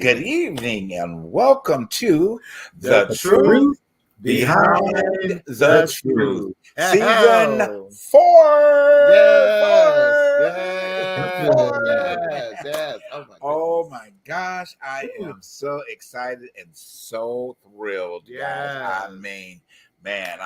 good evening, and welcome to The Truth Truth Behind the Truth, Season Oh. 4. Yes. Oh my gosh, I am so excited and so thrilled, guys. I Yes. mean, man,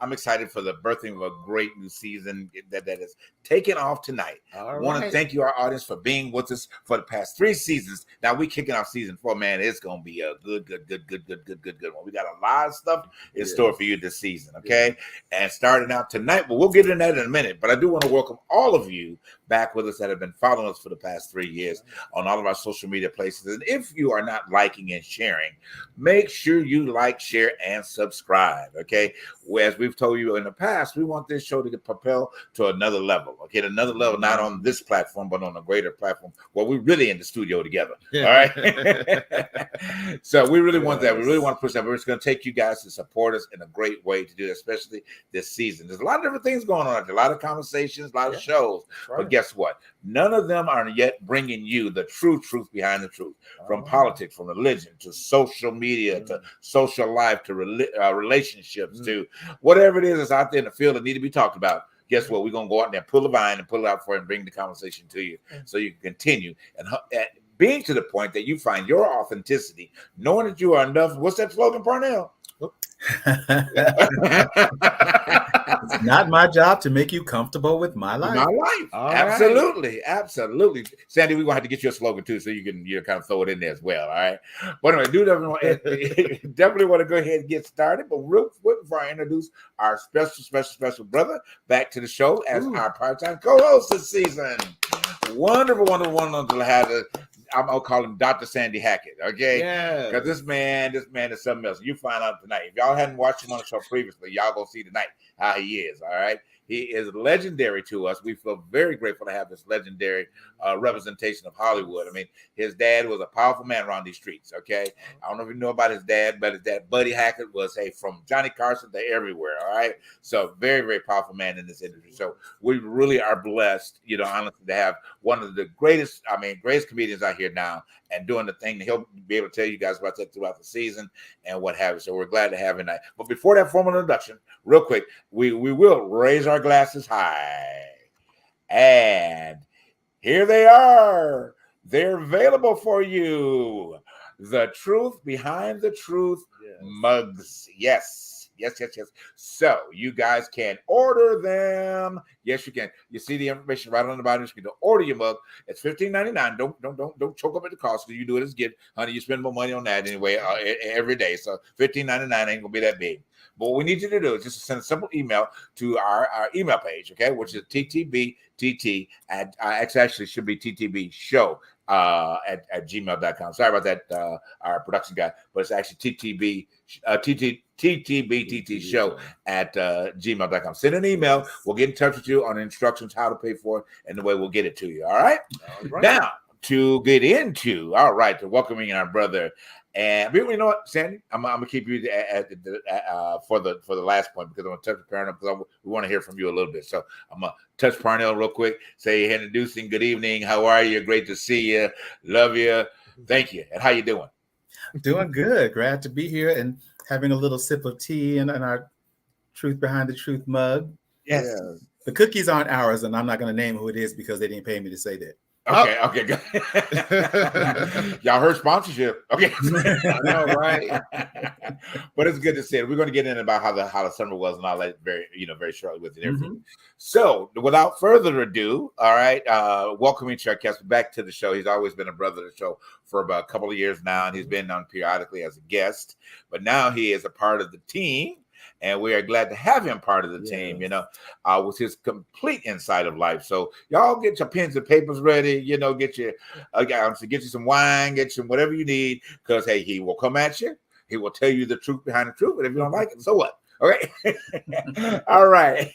I'm excited for the birthing of a great new season that is taking off tonight. I want to thank you, our audience, for being with us for the past 3 seasons. Now we kicking off season 4, man. It's gonna be a good one. We got a lot of stuff in store for you this season, okay? And starting out tonight, but we'll get into that in a minute. But I do want to welcome all of you back with us that have been following us for the past 3 years on all of our social media places. And if you are not liking and sharing, make sure you like, share, and subscribe, okay? As we've told you in the past, we want this show to get propelled to another level, okay? Another level, not on this platform, but on a greater platform where we're really in the studio together, all right? So we really want that. We really want to push that. We're just going to take you guys to support us in a great way to do that, especially this season. There's a lot of different things going on. There's a lot of conversations, a lot of shows, but guess what? None of them are yet bringing you the truth behind the truth, from politics, from religion, to social media, to social life, to relationships, to whatever it is that's out there in the field that need to be talked about. Guess what? We're going to go out there, pull the vine and pull it out for you and bring the conversation to you so you can continue and being to the point that you find your authenticity, knowing that you are enough. What's that slogan, Parnell? It's not my job to make you comfortable with my life. Absolutely. Sandy, we're gonna have to get you a slogan too, so you can kind of throw it in there as well. All right. But anyway, definitely want to go ahead and get started. But real quick before I introduce our special brother back to the show as our part-time co-host this season. Wonderful to have I'm gonna call him Dr. Sandy Hackett, okay? Yeah. Because this man is something else. You find out tonight. If y'all hadn't watched him on the show previously, y'all gonna see tonight how he is. All right. He is legendary to us. We feel very grateful to have this legendary representation of Hollywood. I mean, his dad was a powerful man around these streets. Okay, I don't know if you know about his dad, but his dad, Buddy Hackett, was from Johnny Carson to everywhere. All right, so very powerful man in this industry. So we really are blessed, honestly, to have one of the greatest comedians out here now and doing the thing. He'll be able to tell you guys about that throughout the season and what have you. So we're glad to have him tonight. But before that formal introduction, real quick, we will raise our glasses high. And here they are. They're available for you. The Truth Behind the Truth mugs. Yes. So you guys can order them. Yes, you can. You see the information right on the bottom. You can order your mug. It's $15.99. Don't choke up at the cost, because you do it as a gift, honey. You spend more money on that anyway every day. So $15.99 ain't gonna be that big. But what we need you to do is just send a simple email to our email page, okay, which is ttbtt at actually should be ttbshow at gmail.com. Sorry about that, our production guy, but it's actually ttbtt show at gmail.com. Send an email. We'll get in touch with you on instructions how to pay for it and the way we'll get it to you. All right. Now to get into to welcoming our brother. And you know what, Sandy, I'm gonna keep you for the last point, because I'm gonna touch Parnell, because we want to hear from you a little bit. So I'm gonna touch Parnell real quick. Say, introducing, good evening, how are you? Great to see you, love you, thank you, and how you doing? Doing good. Glad to be here and having a little sip of tea in our Truth Behind the Truth mug. Yes. The cookies aren't ours, and I'm not going to name who it is because they didn't pay me to say that. Okay, good. Y'all heard sponsorship. Okay. I know, right? But it's good to see it. We're going to get in about how the summer was and all that very shortly with it. So without further ado, all right, welcoming Chuck Kessler back to the show. He's always been a brother of the show for about a couple of years now, and he's been on periodically as a guest, but now he is a part of the team. And we are glad to have him part of the team, with his complete insight of life. So y'all get your pens and papers ready, get your some wine, get some whatever you need, because he will come at you. He will tell you the truth behind the truth. But if you don't like it, so what? Okay. All right.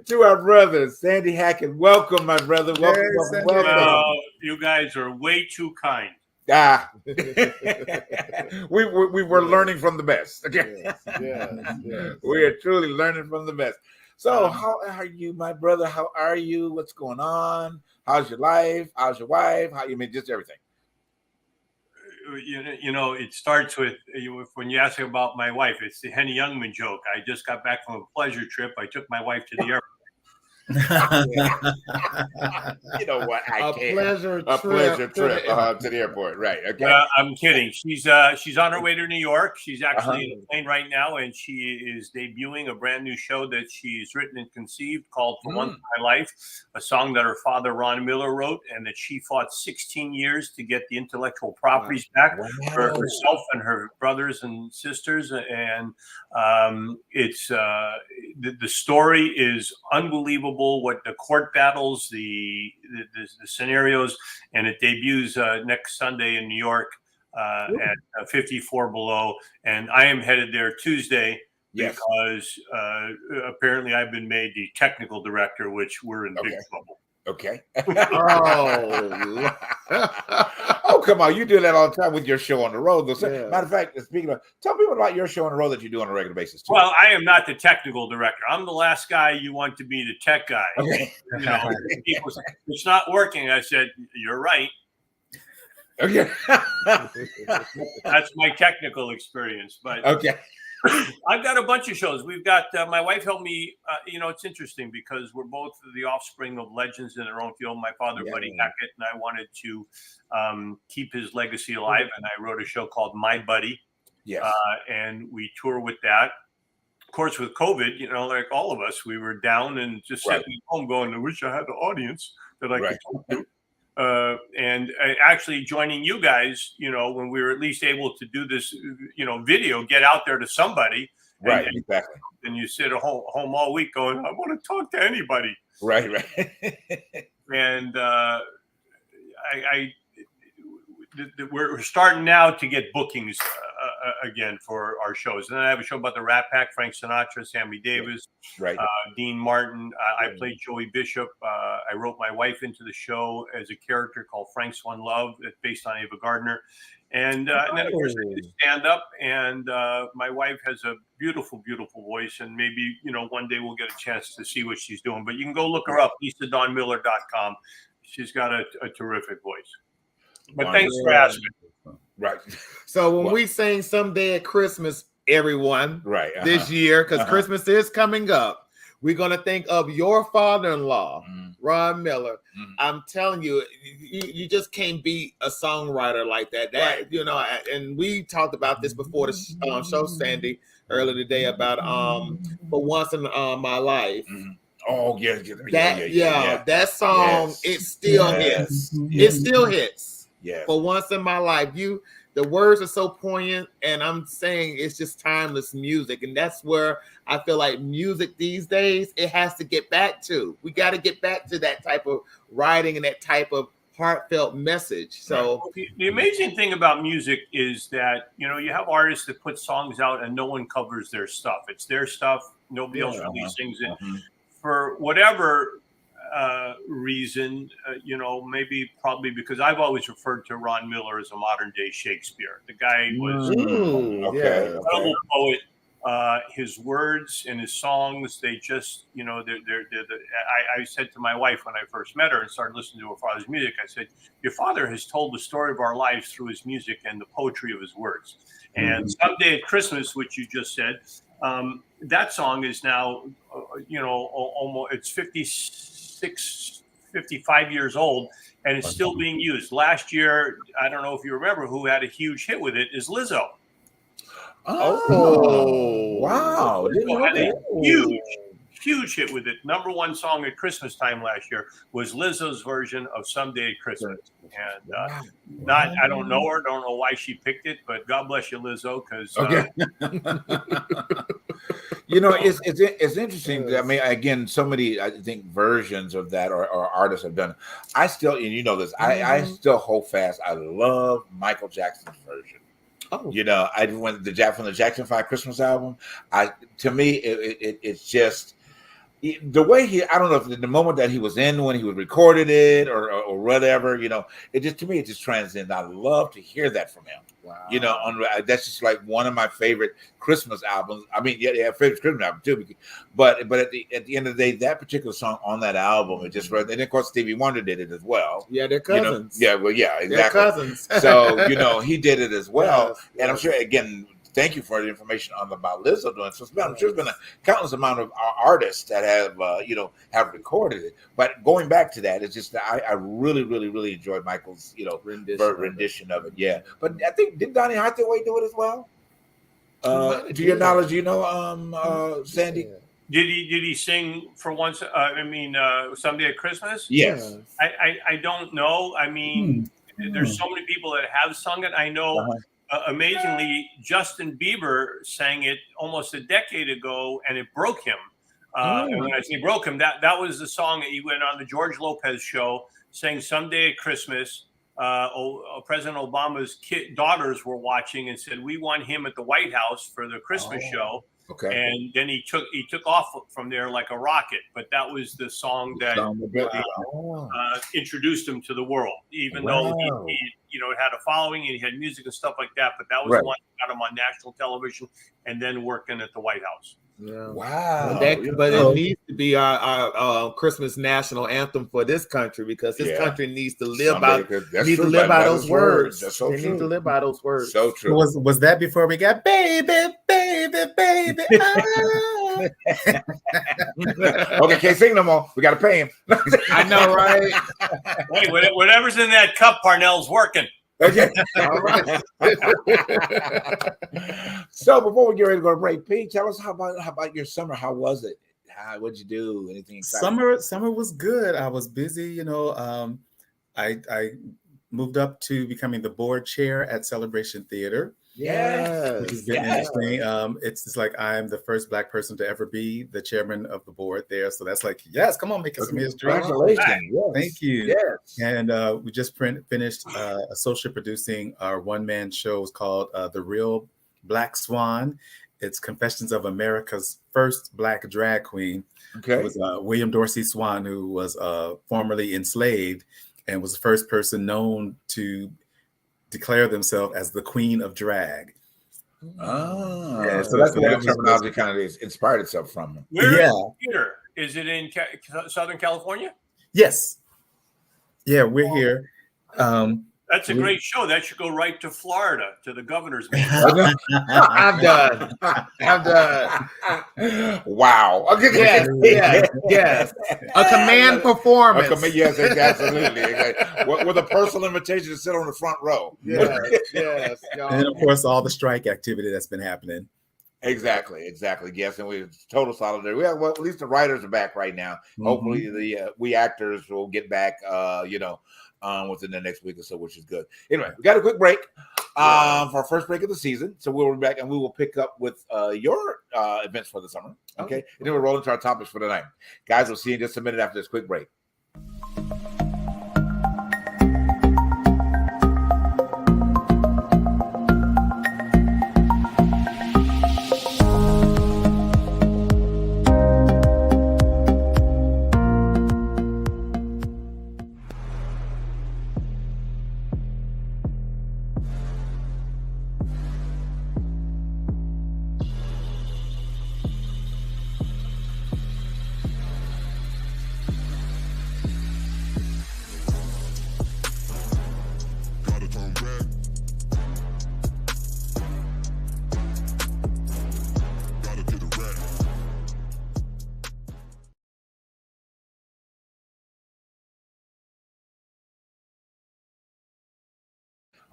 To our brother, Sandy Hackett. Welcome, my brother. Welcome. Well, you guys are way too kind. We were learning from the best. Okay? Yes. We are truly learning from the best. So how are you, my brother? How are you? What's going on? How's your life? How's your wife? Just everything. it starts with when you ask about my wife. It's the Henny Youngman joke. I just got back from a pleasure trip. I took my wife to the airport. You know what? A pleasure trip to the airport. Right. Okay. I'm kidding. She's on her way to New York. She's actually in a plane right now, and she is debuting a brand new show that she's written and conceived called "For Once in My Life," a song that her father Ron Miller wrote, and that she fought 16 years to get the intellectual properties back for herself and her brothers and sisters. And it's the story is unbelievable. What the court battles, the scenarios, and it debuts next Sunday in New York at 54 Below, and I am headed there Tuesday because apparently I've been made the technical director, which we're in big trouble. Okay. Oh, come on. You do that all the time with your show on the road. Matter of fact, speaking of, tell people about your show on the road that you do on a regular basis, too. Well, I am not the technical director. I'm the last guy you want to be the tech guy. Okay. People say, it's not working. I said, you're right. Okay. That's my technical experience. But okay. I've got a bunch of shows. We've got my wife helped me. It's interesting because we're both the offspring of legends in their own field. My father, Buddy Hackett, and I wanted to keep his legacy alive. And I wrote a show called My Buddy. Yes. And we tour with that. Of course, with COVID, like all of us, we were down and just sitting at home going, I wish I had the audience that I could talk to. And actually joining you guys, when we were at least able to do this, video, get out there to somebody. Right, and, exactly. And you sit at home all week going, I want to talk to anybody. Right. And we're starting now to get bookings again for our shows. And then I have a show about the Rat Pack, Frank Sinatra, Sammy Davis, Dean Martin. I played Joey Bishop. I wrote my wife into the show as a character called Frank's One Love, based on Ava Gardner. And then, of course, I did stand up. And my wife has a beautiful, beautiful voice. And maybe, one day we'll get a chance to see what she's doing. But you can go look her up, LisaDawnMiller.com. She's got a terrific voice. But thanks for asking. Right. So when we sing Someday at Christmas, everyone, this year, because Christmas is coming up, we're going to think of your father-in-law, Ron Miller. I'm telling you, you just can't be a songwriter like that. And we talked about this before the show, Sandy, earlier today about For Once in My Life. Oh, that song, it still hits. It still hits. Yeah. For Once in My Life, the words are so poignant, and I'm saying it's just timeless music, and that's where I feel like music these days, it has to get back to. We got to get back to that type of writing and that type of heartfelt message. So the amazing thing about music is that you have artists that put songs out and no one covers their stuff. It's their stuff. Nobody else really sings it. For whatever reason, probably because I've always referred to Ron Miller as a modern day Shakespeare. The guy was an incredible poet. His words and his songs, they just, I said to my wife when I first met her and started listening to her father's music, I said, your father has told the story of our lives through his music and the poetry of his words. And Someday at Christmas, which you just said, that song is now, almost, it's 55 years old, and it's still being used. Last year, I don't know if you remember, who had a huge hit with it is Lizzo. Oh, wow. Had a huge hit with it. Number one song at Christmas time last year was Lizzo's version of Someday at Christmas. And I don't know her, don't know why she picked it, but God bless you, Lizzo, because it's interesting. I mean, again, so many, I think, versions of that or artists have done. I still, and you know this, I still hold fast. I love Michael Jackson's version. I went from the Jackson 5 Christmas album. To me, it's just the way I don't know if the moment that he was in when he was recorded it or whatever, it just, to me, it just transcends. I love to hear that from him. Wow. That's just like one of my favorite Christmas albums. I mean, yeah, favorite Christmas album too. But at the end of the day, that particular song on that album, it just, and of course Stevie Wonder did it as well. Yeah, they're cousins. Yeah, well, yeah, exactly. They're cousins. So he did it as well, Yes, and I'm sure again. Thank you for the information about Lizzo doing. So I'm sure there's been a countless amount of artists that have recorded it. But going back to that, it's just I really, really, really enjoyed Michael's rendition of it. Yeah, but I think did Donny Hathaway do it as well? To your knowledge, Sandy. Did he sing for once? Someday at Christmas? Yes. I don't know. I mean, there's so many people that have sung it. I know. Amazingly, Justin Bieber sang it almost a decade ago, and it broke him. And when I say broke him, that was the song that he went on the George Lopez show, sang "Someday at Christmas." President Obama's daughters were watching and said, "We want him at the White House for the Christmas show." Okay. And then he took off from there like a rocket. But that was the song that introduced him to the world, even though he it had a following and he had music and stuff like that. But that was the one that got him on national television and then working at the White House. Yeah. Wow. But it needs to be our Christmas national anthem for this country, because this country needs to live by those words. That's so they true. need to live by those words. So true. Was that before we got baby, baby, baby? Oh. Okay, can't sing no more. We got to pay him. I know, right? Hey, whatever's in that cup, Parnell's working. Okay. All right. So before we get ready to go to break, Pete, tell us how about your summer? How was it? What'd you do? Anything exciting? Summer was good. I was busy. I moved up to becoming the board chair at Celebration Theater. Yes. Which has been interesting. It's like I'm the first Black person to ever be the chairman of the board there. So that's like, yes, come on, making some history. Congratulations. Yes. Thank you. Yes. And we just finished associate producing our one-man shows called The Real Black Swan. It's Confessions of America's first Black drag queen. Okay. It was William Dorsey Swan, who was formerly enslaved and was the first person known to declare themselves as the queen of drag. Oh, yeah, so that's where the terminology kind of inspired itself from. Where is the theater? Is it in Southern California? Yes. Yeah, we're here. That's a great show. That should go right to Florida, to the governor's meeting. I'm done. Wow. Yes. A command performance. Yes, absolutely. With a personal invitation to sit on the front row. Yes. And of course, all the strike activity that's been happening. Exactly. Yes, and we're total solidarity. At least the writers are back right now. Mm-hmm. Hopefully, we actors will get back. Within the next week or so, which is good. Anyway, we got a quick break for our first break of the season. So we'll be back and we will pick up with your events for the summer. Okay. And then we'll roll into our topics for tonight. Guys, we'll see you in just a minute after this quick break.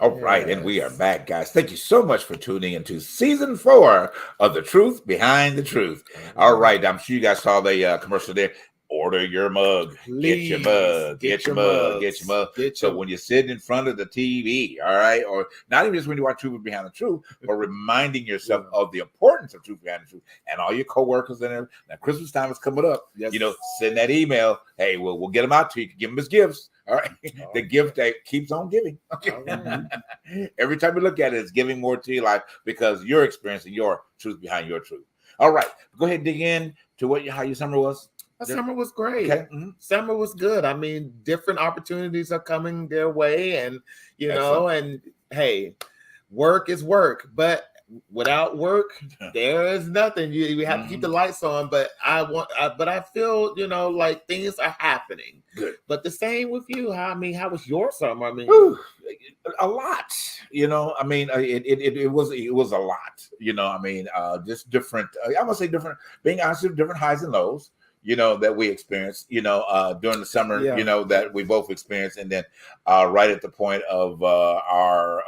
All right, and we are back, guys. Thank you so much for tuning into season 4 of The Truth Behind the Truth. All right, I'm sure you guys saw the commercial there. Order your mug. Please, get your mug. So when you're sitting in front of the TV, all right, or not even just when you watch Truth Behind the Truth, but reminding yourself of the importance of Truth Behind the Truth, and all your coworkers and everything. Now Christmas time is coming up. Yes. Send that email. Hey, we'll get them out to you. Give them as gifts. All right. The gift that keeps on giving. Okay. Every time you look at it, it's giving more to your life because you're experiencing your truth behind your truth. All right. Go ahead and dig in to how your summer was. Summer was great. Okay. Summer was good. I mean, different opportunities are coming their way, and know, and hey, work is work, but without work, there is nothing. You have to keep the lights on. But I feel like things are happening. Good. But the same with you. How was your summer? I mean, a lot. I mean, it was a lot. I mean, just different. I would say different. Being honest, different highs and lows. That we experienced. During the summer. That we both experienced, and then right at the point of our.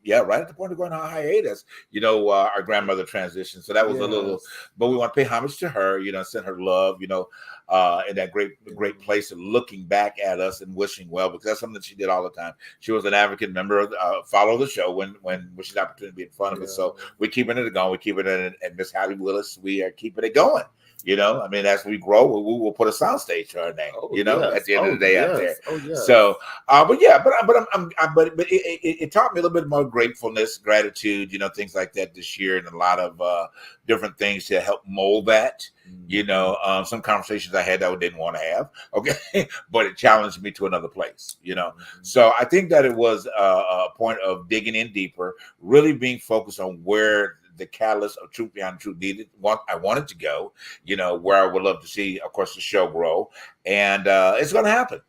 Right at the point of going on hiatus, our grandmother transitioned. So that was a little, but we want to pay homage to her, send her love, in that great place of looking back at us and wishing well, because that's something that she did all the time. She was an advocate member of follow the show when she's opportunity to be in front of us. So we're keeping it going. We're keeping it, and Miss Hattie Willis, we are keeping it going. I mean, as we grow, we will put a soundstage to her name. At the end of the day, out there. So, but it taught me a little bit more gratefulness, gratitude, things like that this year, and a lot of different things to help mold that. Some conversations I had that I didn't want to have. Okay, but it challenged me to another place. So I think that it was a point of digging in deeper, really being focused on where the catalyst of Truth Beyond Truth I wanted to go, where I would love to see, of course, the show grow, and it's going to happen.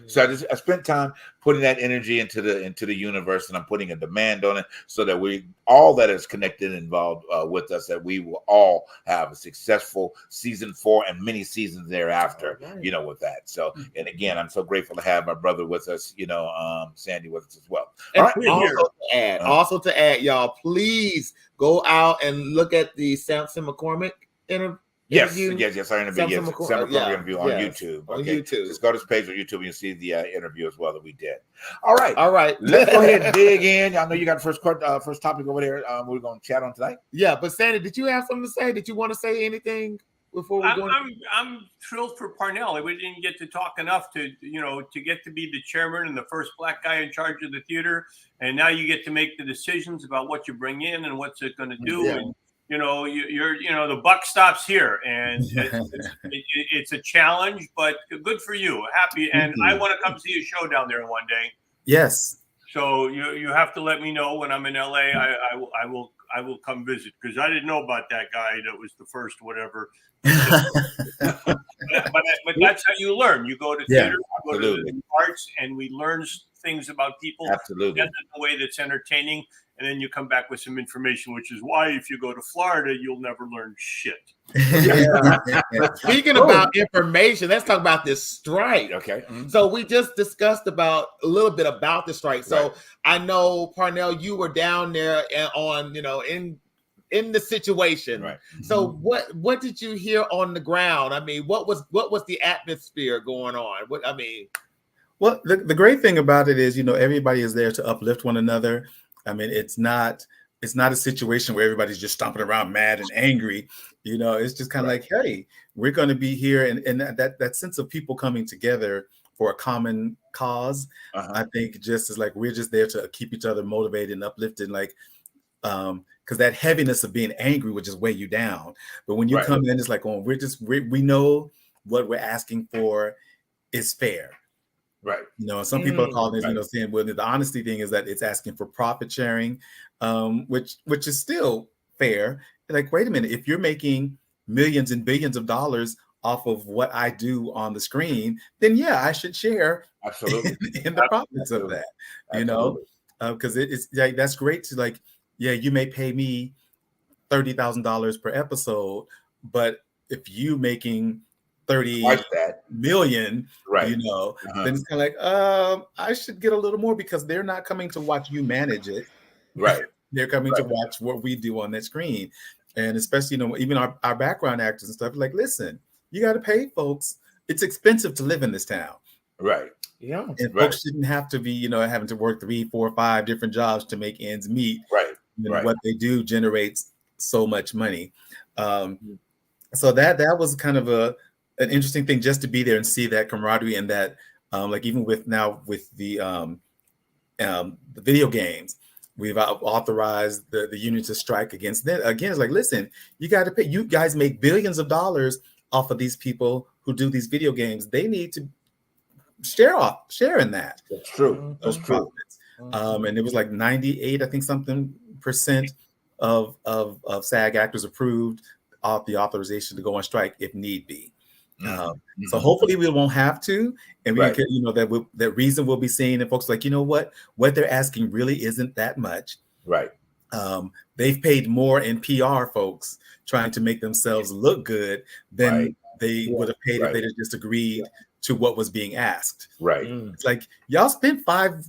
So I spent time putting that energy into the universe, and I'm putting a demand on it so that all that is connected and involved with us, that we will all have a successful season 4 and many seasons thereafter, with that. So, and again, I'm so grateful to have my brother with us, Sandy with us as well. All right. Also to add, y'all, please go out and look at the Samson McCormick interview. Our interview. Sam McCormick interview on YouTube. On YouTube. Just go to his page on YouTube and you'll see the interview as well that we did. All right. Let's go ahead and dig in. I know you got the first topic over there. We're going to chat on tonight. Yeah, but Sandy, did you have something to say? Did you want to say anything before we go? I'm thrilled for Parnell. We didn't get to talk enough to get to be the chairman and the first Black guy in charge of the theater, and now you get to make the decisions about what you bring in and what's it going to do. Yeah. And you're the buck stops here, and it's a challenge, but good for you. Happy, and I want to come see a show down there one day. Yes. So you have to let me know when I'm in LA. I will come visit, because I didn't know about that guy that was the first whatever. but that's how you learn. You go to theater, you go to the arts, and we learn things about people. Absolutely. In a way that's entertaining. And then you come back with some information, which is why if you go to Florida, you'll never learn shit. Speaking about information, let's talk about this strike. Okay. So we just discussed a little bit about the strike. So I know, Parnell, you were down there on, in the situation. Right. So what did you hear on the ground? I mean, what was the atmosphere going on? Well, the great thing about it is, everybody is there to uplift one another. I mean, it's not a situation where everybody's just stomping around mad and angry. It's just kind of like, hey, we're going to be here. And that sense of people coming together for a common cause, I think just is like, we're just there to keep each other motivated and uplifted. Like, because that heaviness of being angry would just weigh you down. But when you come in, it's like, oh, we know what we're asking for is fair. Right. Some people are calling it, saying, well, the honesty thing is that it's asking for profit sharing, which is still fair. Like, wait a minute, if you're making millions and billions of dollars off of what I do on the screen, then I should share absolutely in the profits of that. Because it's like, that's great to like, you may pay me $30,000 per episode, but if you making 30 million, then it's kind of like, I should get a little more, because they're not coming to watch you manage it. Right. They're coming to watch what we do on that screen. And especially, even our background actors and stuff, like, listen, you got to pay folks. It's expensive to live in this town. Right. Yeah. And folks shouldn't have to be, having to work 3, 4, 5 different jobs to make ends meet. Right. What they do generates so much money. So that was kind of an interesting thing, just to be there and see that camaraderie, and that like, even with the video games, we've authorized the union to strike against that. Again, it's like, listen, you got to pay. You guys make billions of dollars off of these people who do these video games. They need to share in that. That's true. Those profits. And it was like 98, I think, % of SAG actors approved of the authorization to go on strike if need be. So hopefully we won't have to, and we can, that reason will be seen, and folks are like, you know what they're asking really isn't that much. Right. They've paid more in PR, folks, trying to make themselves look good than they would have paid if they just agreed to what was being asked. Right. It's like, y'all spent 5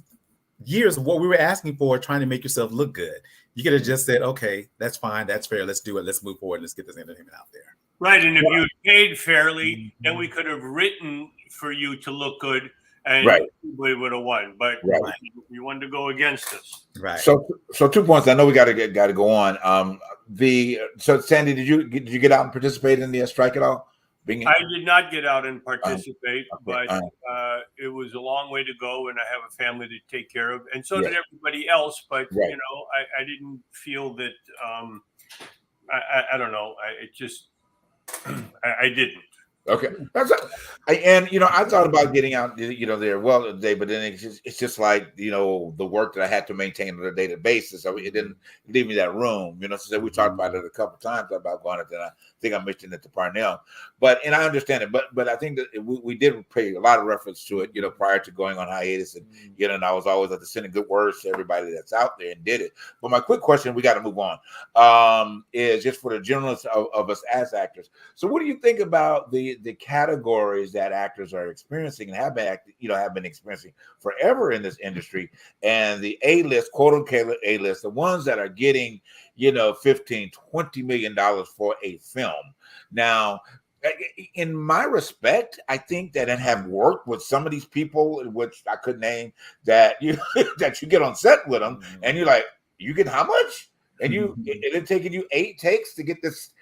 years of what we were asking for trying to make yourself look good. You could have just said, okay, that's fine, that's fair, let's do it, let's move forward, let's get this entertainment out there. Right, and if you had paid fairly, then we could have written for you to look good, and we would have won. But you wanted to go against us. Right. So 2 points. I know we got to go on. So Sandy, did you get out and participate in the strike at all? I did not get out and participate, but it was a long way to go, and I have a family to take care of, and so did everybody else. But I didn't feel that. I don't know. It just. I didn't. Okay, and I thought about getting out, there today, but then it's just like the work that I had to maintain on a daily basis. So it didn't leave me that room. So we talked about it a couple of times about going it. Then I think I mentioned it to Parnell, and I understand it. But I think that we did pay a lot of reference to it, prior to going on hiatus, and and I was always at the sending good words to everybody that's out there and did it. But my quick question, we got to move on, is just for the generalists of us as actors. So what do you think about the categories that actors are experiencing and have been experiencing forever in this industry, and the A-list, quote unquote A-list, the ones that are getting $15-20 million for a film? Now, in my respect, I think that I have worked with some of these people, which I could name, that you get on set with them, and you're like, you get how much? And it's taking you 8 takes to get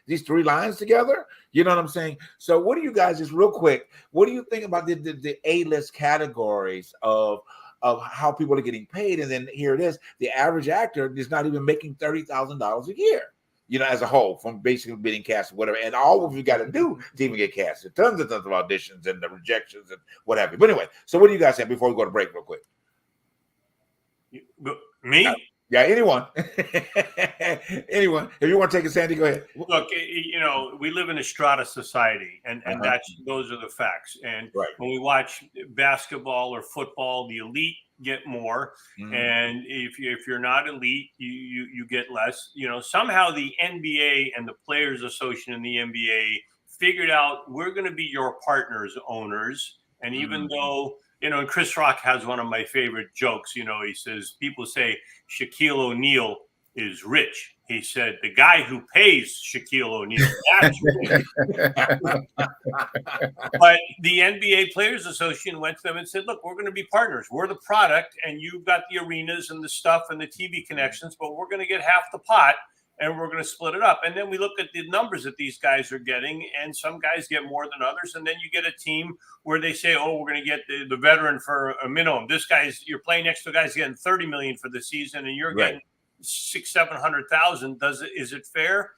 these 3 lines together. You know what I'm saying? So what do you guys, just real quick, what do you think about the A-list categories of how people are getting paid? And then here it is, the average actor is not even making $30,000 a year, as a whole, from basically being cast or whatever. And all of you got to do to even get casted. Tons of auditions and the rejections and what have you. But anyway, so what do you guys say before we go to break real quick? Me? Yeah, anyone. Anyone. If you want to take it, Sandy, go ahead. Look, we live in a strata society, and those are the facts. And when we watch basketball or football, the elite get more, and if you're not elite, you get less. Somehow the NBA and the Players Association in the NBA figured out, we're going to be your partners, owners, and even though. And Chris Rock has one of my favorite jokes. He says, people say Shaquille O'Neal is rich. He said, the guy who pays Shaquille O'Neal, that's rich. But the NBA Players Association went to them and said, look, we're going to be partners. We're the product, and you've got the arenas and the stuff and the TV connections, but we're going to get half the pot. And we're going to split it up. And then we look at the numbers that these guys are getting, and some guys get more than others. And then you get a team where they say, oh, we're going to get the veteran for a minimum. You're playing next to a guy's getting $30 million for the season, and you're getting 600,000-700,000. Is it fair?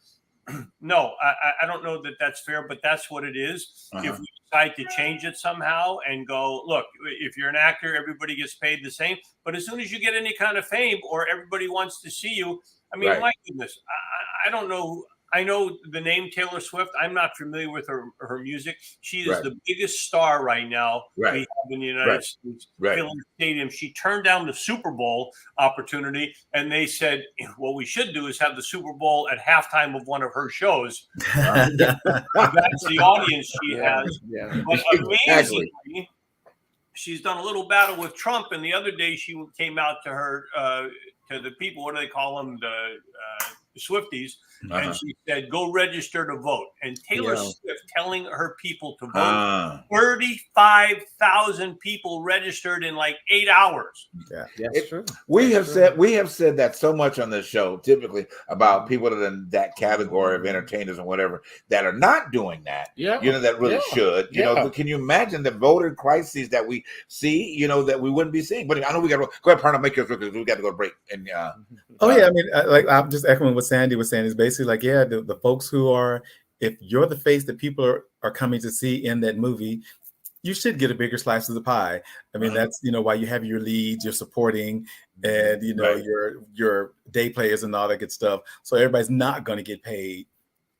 No, I don't know that that's fair, but that's what it is. If we decide to change it somehow and go, look, if you're an actor, everybody gets paid the same. But as soon as you get any kind of fame or everybody wants to see you, my goodness, I don't know. I know the name Taylor Swift. I'm not familiar with her music. She is the biggest star right now we have in the United States. Filling Stadium. She turned down the Super Bowl opportunity, and they said, what we should do is have the Super Bowl at halftime of one of her shows. That's the audience she has. Yeah. But amazingly, she's done a little battle with Trump, and the other day she came out to her to the people. What do they call them? The Swifties. And she said, go register to vote. And Taylor Swift telling her people to vote. 35,000 people registered in like 8 hours. Yeah, that's true. We have said that so much on this show, typically, about people that are in that category of entertainers and whatever that are not doing that. Yeah. That really should. Can you imagine the voter crises that we see, that we wouldn't be seeing? But I know we got to go ahead, Parnell, make yours because we got to go to break. And I'm just echoing what Sandy was saying. Is basically like, the folks who are, if you're the face that people are are coming to see in that movie, you should get a bigger slice of the pie. I mean, that's, why you have your leads, you're supporting, and, your day players and all that good stuff. So everybody's not going to get paid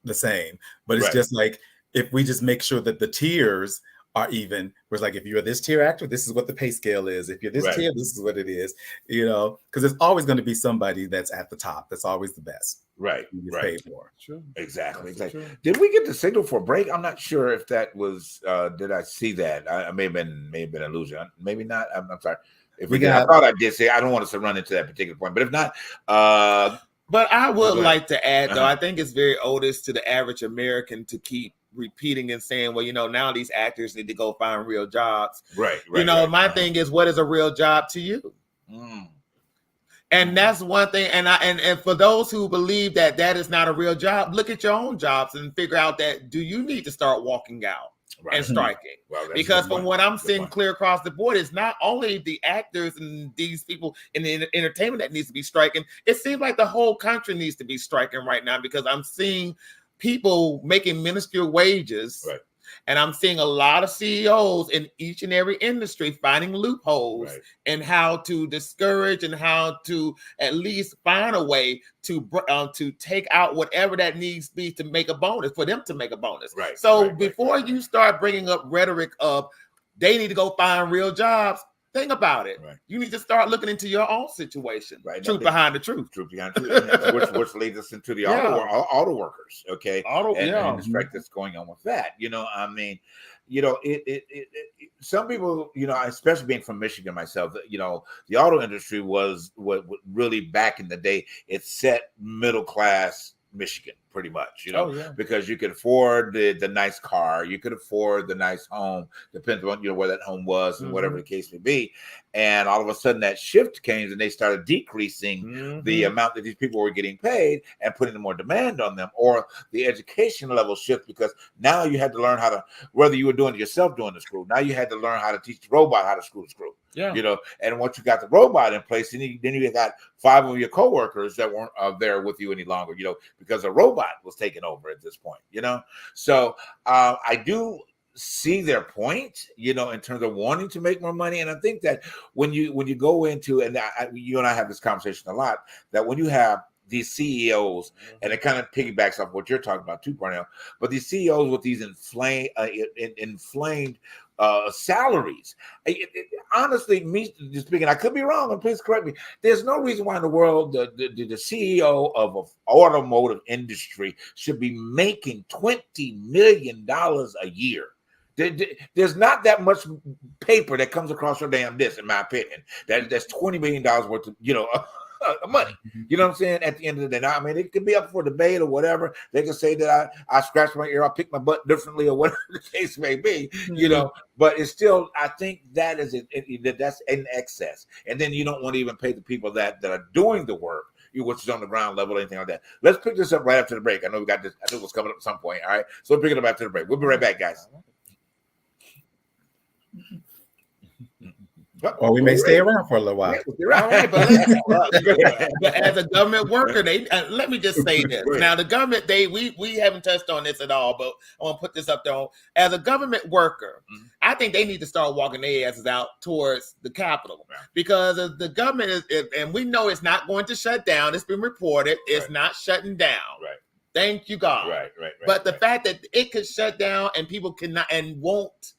the same. But it's just like, if we just make sure that the tiers are even, where it's like, if you're this tier actor, this is what the pay scale is. If you're this tier, this is what it is, because there's always going to be somebody that's at the top. That's always the best. Right. Paid more. Sure. Exactly. Did we get the signal for a break? I'm not sure if that was, did I see that? I may have been an illusion. Maybe not. I'm sorry. If we did, I thought I did say, I don't want us to run into that particular point, but if not, but I would like to add, though, I think it's very odious to the average American to keep repeating and saying, well, now these actors need to go find real jobs. Right. My thing is, what is a real job to you? And that's one thing. And for those who believe that is not a real job, look at your own jobs and figure out that, do you need to start walking out and striking? Because from what I'm seeing clear across the board, it's not only the actors and these people in the entertainment that needs to be striking. It seems like the whole country needs to be striking right now, because I'm seeing people making minuscule wages. And I'm seeing a lot of CEOs in each and every industry finding loopholes and how to discourage and how to at least find a way to take out whatever that needs to be to make a bonus, for them to make a bonus. So before you start bringing up rhetoric of they need to go find real jobs, think about it. You need to start looking into your own situation. Truth behind the truth. Truth behind the truth. which leads us into the auto workers. Okay. And the strike that's going on with that. Some people, especially being from Michigan myself, the auto industry was what really back in the day, it set middle class Michigan pretty much, because you could afford the nice car, you could afford the nice home, depends on where that home was and whatever the case may be. And all of a sudden that shift came and they started decreasing the amount that these people were getting paid and putting more demand on them, or the education level shift, because now you had to learn how to, whether you were doing it yourself doing the screw, now you had to learn how to teach the robot how to screw the screw. And once you got the robot in place, then you got 5 of your coworkers that weren't there with you any longer, because a robot was taken over at this point, So I do see their point, in terms of wanting to make more money. And I think that when you go into, and you and I have this conversation a lot, that when you have these CEOs, and it kind of piggybacks off what you're talking about too, Parnell, but these CEOs with these inflamed salaries. Honestly, me speaking, I could be wrong, and please correct me. There's no reason why in the world the CEO of an automotive industry should be making $20 million a year. There's not that much paper that comes across your damn desk, in my opinion. That's $20 million worth of money. You know what I'm saying? At the end of the day, now, I mean, it could be up for debate or whatever. They can say that I scratched my ear, I picked my butt differently, or whatever the case may be. But it's still, I think that is that's in excess. And then you don't want to even pay the people that are doing the work, which is on the ground level, or anything like that. Let's pick this up right after the break. I know we got this. I knew it was coming up at some point. All right, so we'll pick it up after the break. We'll be right back, guys. Or we may stay around for a little while. Right, but as a government worker, let me just say this. Now, the government, we haven't touched on this at all, but I want to put this up there. As a government worker, I think they need to start walking their asses out towards the Capitol, because the government and we know it's not going to shut down. It's been reported. It's not shutting down. Thank you, God. But the fact that it could shut down and people cannot and won't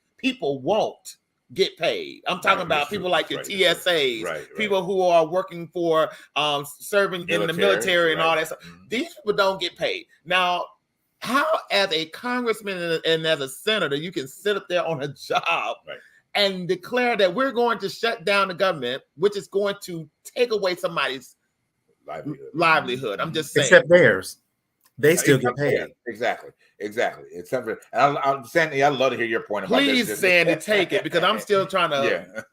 get paid. I'm talking about people like your TSAs, people who are working for serving in the military and all that stuff. These people don't get paid. Now, how as a congressman and as a senator, you can sit up there on a job and declare that we're going to shut down the government, which is going to take away somebody's livelihood. I'm just saying. Except theirs. They still get paid. Exactly. Except for, and Sandy, I'd love to hear your point about this. Please, Sandy, take it, because I'm still trying to.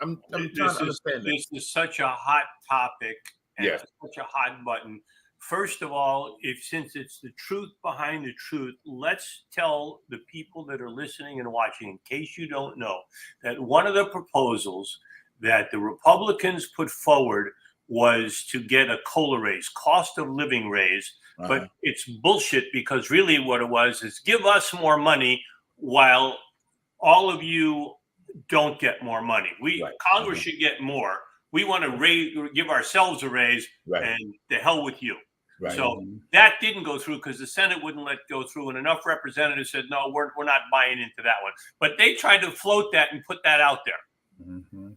I'm trying to understand this. This is such a hot topic and such a hot button. First of all, since it's the truth behind the truth, let's tell the people that are listening and watching, in case you don't know, that one of the proposals that the Republicans put forward was to get a COLA raise, cost of living raise, but it's bullshit, because really what it was is give us more money while all of you don't get more money. Congress should get more. We want to give ourselves a raise, and the hell with you. So that didn't go through because the Senate wouldn't let it go through, and enough representatives said, no, we're not buying into that one. But they tried to float that and put that out there.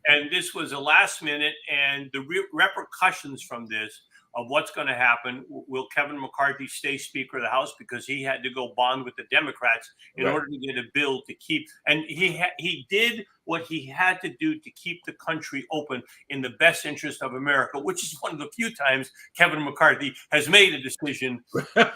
And this was a last minute, and the repercussions from this of what's going to happen. Will Kevin McCarthy stay Speaker of the House because he had to go bond with the Democrats in order to get a bill to keep, and he did what he had to do to keep the country open in the best interest of America, which is one of the few times Kevin McCarthy has made a decision in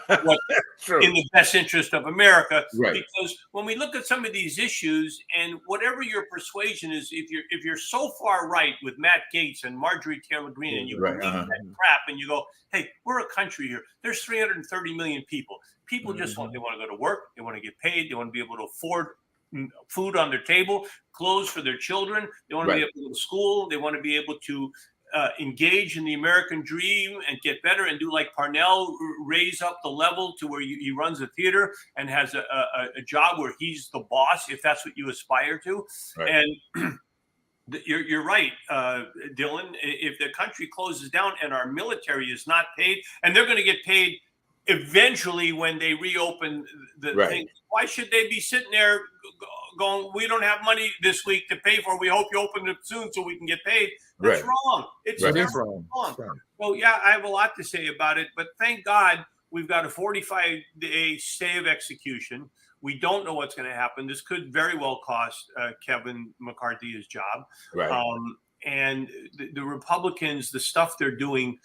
the best interest of America. Because when we look at some of these issues, and whatever your persuasion is, if you're so far right with Matt Gaetz and Marjorie Taylor Greene, and you believe that crap, and you go, hey, we're a country here. There's 330 million people. People just they want to go to work. They want to get paid. They want to be able to afford food on their table, clothes for their children. They want to be able to go to school. They want to be able to engage in the American dream and get better and do like Parnell, raise up the level to where he runs a theater and has a job where he's the boss, if that's what you aspire to. And you're right, Dylan. If the country closes down and our military is not paid, and they're going to get paid eventually when they reopen the thing, why should they be sitting there going, we don't have money this week to pay for, we hope you open it soon so we can get paid? That's wrong. It's wrong. So yeah, I have a lot to say about it, but thank God we've got a 45-day stay of execution. We don't know what's going to happen. This could very well cost Kevin McCarthy his job. And the Republicans, the stuff they're doing.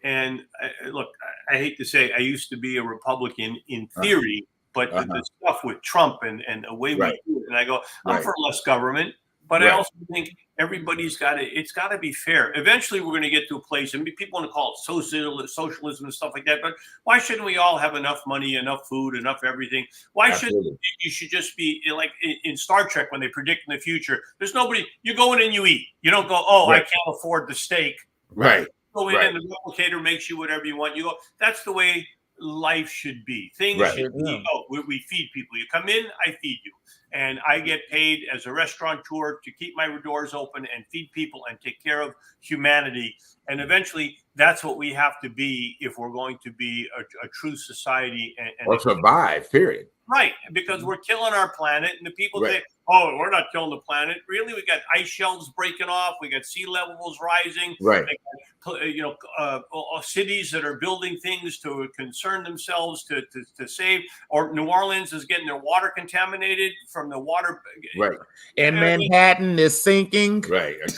And look, I hate to say, I used to be a Republican in theory, but the stuff with Trump and the way we do it, and I go, I'm for less government, but I also think everybody's it's got to be fair. Eventually, we're going to get to a place, and people want to call it socialism and stuff like that, but why shouldn't we all have enough money, enough food, enough everything? Why shouldn't you should just be like in Star Trek when they predict in the future? There's nobody, you go in and you eat. You don't go, I can't afford the steak. Go in and the replicator makes you whatever you want. You go, that's the way life should be. Things should be, we feed people. You come in, I feed you. And I get paid as a restaurateur to keep my doors open and feed people and take care of humanity. And eventually, that's what we have to be if we're going to be a true society. Or survive, period. Right, because we're killing our planet, and the people say, oh, we're not killing the planet. Really, we got ice shelves breaking off. We got sea levels rising. Cities that are building things to concern themselves to save. Or New Orleans is getting their water contaminated from the water. And Manhattan is sinking.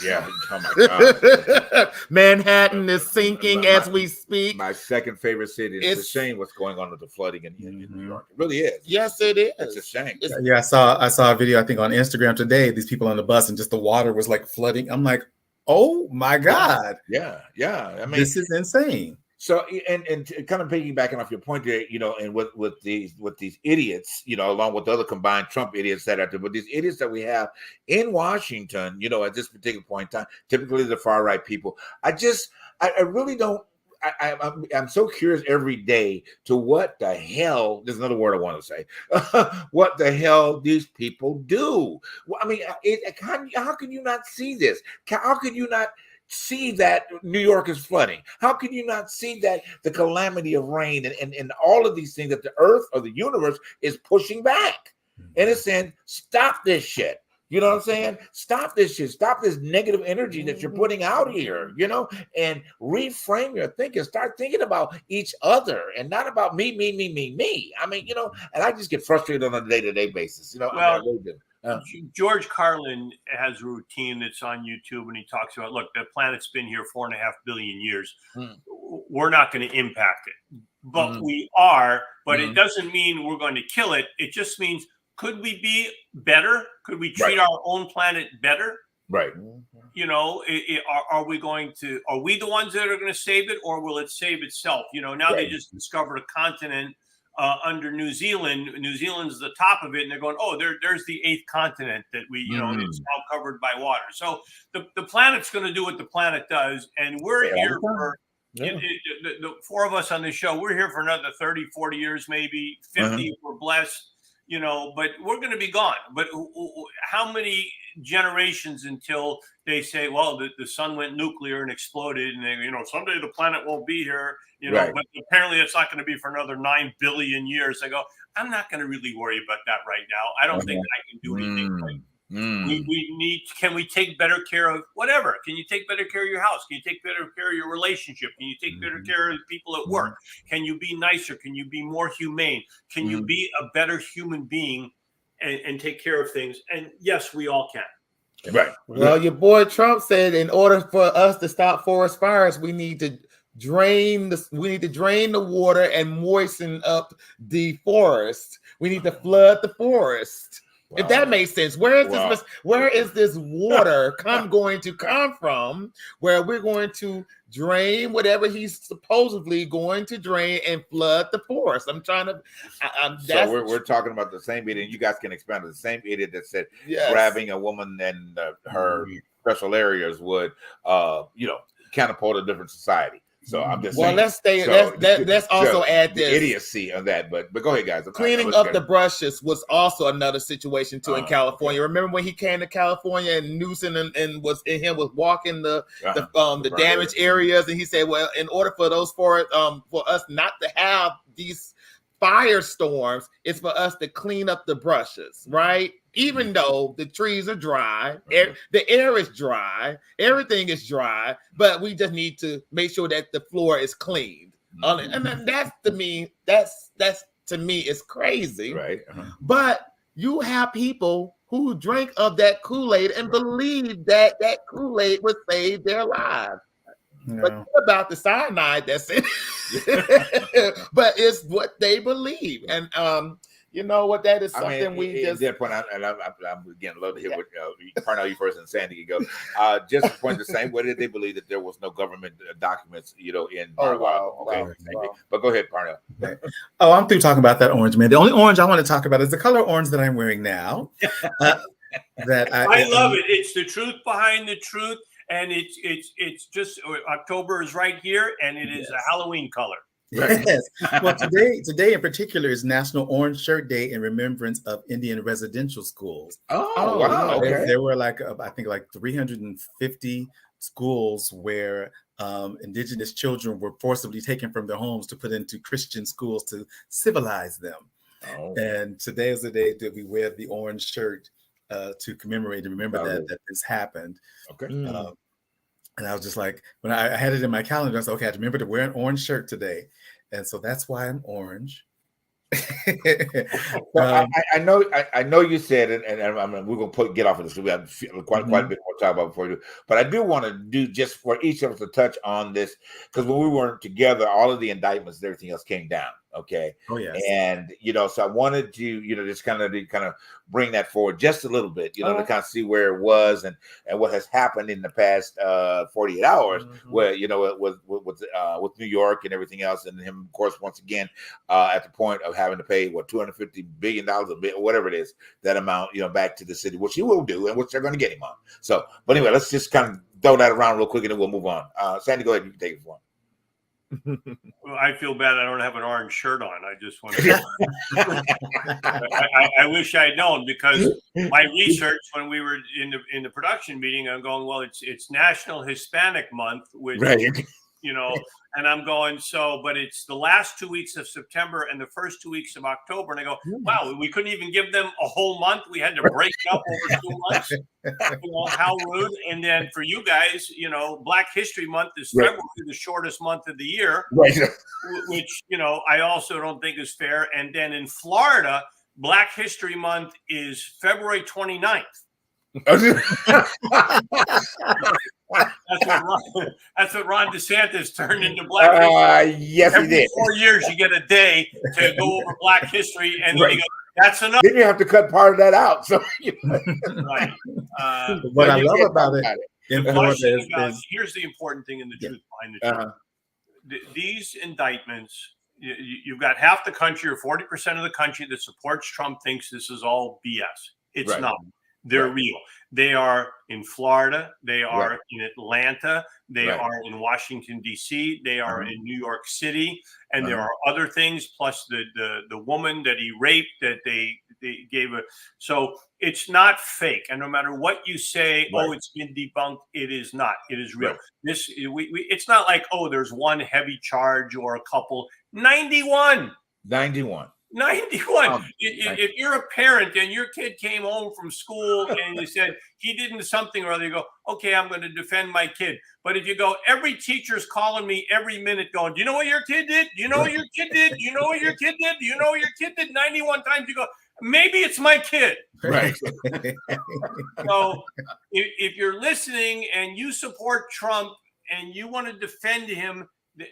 Yeah. Oh my God. Manhattan is sinking as we speak. My second favorite city. It's a shame what's going on with the flooding in New York. It really is. Yes, it is. It's a shame. I saw a video, I think, on Instagram today. These people on the bus, and just the water was like flooding. I'm like, oh my God. Yeah. I mean, this is insane. So, and kind of piggybacking off your point there, and with these idiots, along with the other combined Trump idiots that are there, but these idiots that we have in Washington, at this particular point in time, typically the far right people, I really don't. I'm so curious every day to what the hell, there's another word I want to say, what the hell these people do. Well, I mean, how can you not see this? How can you not see that New York is flooding? How can you not see that the calamity of rain and all of these things that the earth or the universe is pushing back? And it's saying, stop this shit. You know what I'm saying? Stop this shit. Stop this negative energy that you're putting out here, and reframe your thinking. Start thinking about each other and not about me. I mean, and I just get frustrated on a day-to-day basis. George Carlin has a routine that's on YouTube, and he talks about, look, the planet's been here 4.5 billion years. We're not going to impact it, but we are. But it doesn't mean we're going to kill it. It just means, could we be better? Could we treat our own planet better? Are we the ones that are going to save it, or will it save itself? Now they just discovered a continent under New Zealand. New Zealand's the top of it, and they're going, oh, there's the 8th continent that we, it's now covered by water. So the planet's going to do what the planet does, and we're here for The four of us on the show, we're here for another 30, 40 years, maybe 50 if we're blessed, but we're going to be gone. But how many generations until they say, well, the sun went nuclear and exploded, and they, someday the planet won't be here, but apparently it's not going to be for another 9 billion years. I go, I'm not going to really worry about that right now. I don't think I can do anything. Can we take better care of whatever? Can you take better care of your house? Can you take better care of your relationship? Can you take better care of the people at work? Can you be nicer? Can you be more humane? Can you be a better human being and take care of things? And yes, we all can. Right. Well, your boy Trump said in order for us to stop forest fires, we need to drain the water and moisten up the forest. We need to flood the forest. Wow. If that makes sense, where is this water going to come from? Where we're going to drain whatever he's supposedly going to drain and flood the forest? I'm trying to. So we're talking about the same idiot. You guys can expand on the same idiot that said grabbing a woman and her special areas would, catapult a different society. So I'm just saying. Let's stay. Let's also add this idiocy of that. But go ahead, guys. Cleaning up the brushes was also another situation too in California. Okay. Remember when he came to California and Newsom and was walking the damaged areas, and he said, well, in order for for us not to have these firestorms, it's for us to clean up the brushes, right? Even though the trees are dry, the air is dry, everything is dry, but we just need to make sure that the floor is cleaned. And that's to me is crazy. Right. But you have people who drank of that Kool-Aid and believe that Kool-Aid would save their lives. No. But what about the cyanide that's in it? But it's what they believe. And you know what? That is something that point, I'm again love to hear what Parnell, you first, and Sandy can go. Just to point the same. What did they believe that there was no government documents, in? Wow. But go ahead, Parnell. Oh, I'm through talking about that orange, man. The only orange I want to talk about is the color orange that I'm wearing now. I love it. It's the truth behind the truth, and it's just October is right here, and it is a Halloween color. Yes. Well, today in particular is National Orange Shirt Day in remembrance of Indian residential schools. Oh, wow. Okay. There were I think 350 schools where indigenous children were forcibly taken from their homes to put into Christian schools to civilize them. Oh. And today is the day that we wear the orange shirt to commemorate and remember that this happened. Okay. And I was just like, when I had it in my calendar, I was like, okay, I remember to wear an orange shirt today. And so that's why I'm orange. I know you said it, and we're going to get off of this. We have quite a bit more to talk about before we do. But I do want to do just for each of us to touch on this, because when we weren't together, all of the indictments and everything else came down. Okay. Oh yes. And so I wanted to just kind of bring that forward just a little bit, to kind of see where it was and what has happened in the past 48 hours, where it was with New York and everything else, and him, of course, once again at the point of having to pay $250 billion or whatever it is, that amount back to the city, which he will do, and which they're going to get him on. So, but anyway, let's just kind of throw that around real quick, and then we'll move on. Sandy, go ahead, you can take it for him. Well, I feel bad I don't have an orange shirt on. I just want to. I wish I'd known, because my research when we were in the production meeting, I'm going, well, it's National Hispanic Month, which and I'm going, but it's the last 2 weeks of September and the first 2 weeks of October, and I go, wow, we couldn't even give them a whole month. We had to break it up over 2 months. How rude. And then for you guys, Black History Month is February, the shortest month of the year, which I also don't think is fair. And then in Florida, Black History Month is February 29th. That's what Ron DeSantis turned into Black History. Yes, he did. 4 years, you get a day to go over Black History, and then you go, that's enough. Then you have to cut part of that out. So, right. What I love about it, here's the important thing in the truth behind the truth. These indictments, you've got half the country or 40% of the country that supports Trump thinks this is all BS. It's not. They're real. They are in Florida. They are in Atlanta. They are in Washington, D.C. They are in New York City. And there are other things, plus the woman that he raped that they gave a. So it's not fake. And no matter what you say, oh, it's been debunked, it is not. It is real. This it's not like, oh, there's one heavy charge or a couple. 91. 91. If you're a parent and your kid came home from school and you said he did something or other, you go, okay, I'm going to defend my kid. But if you go, every teacher's calling me every minute going, do you know what your kid did? Do you know what your kid did? Do you know what your kid did? Do you know what your kid did? 91 times you go, maybe it's my kid. Right. So if you're listening and you support Trump and you want to defend him,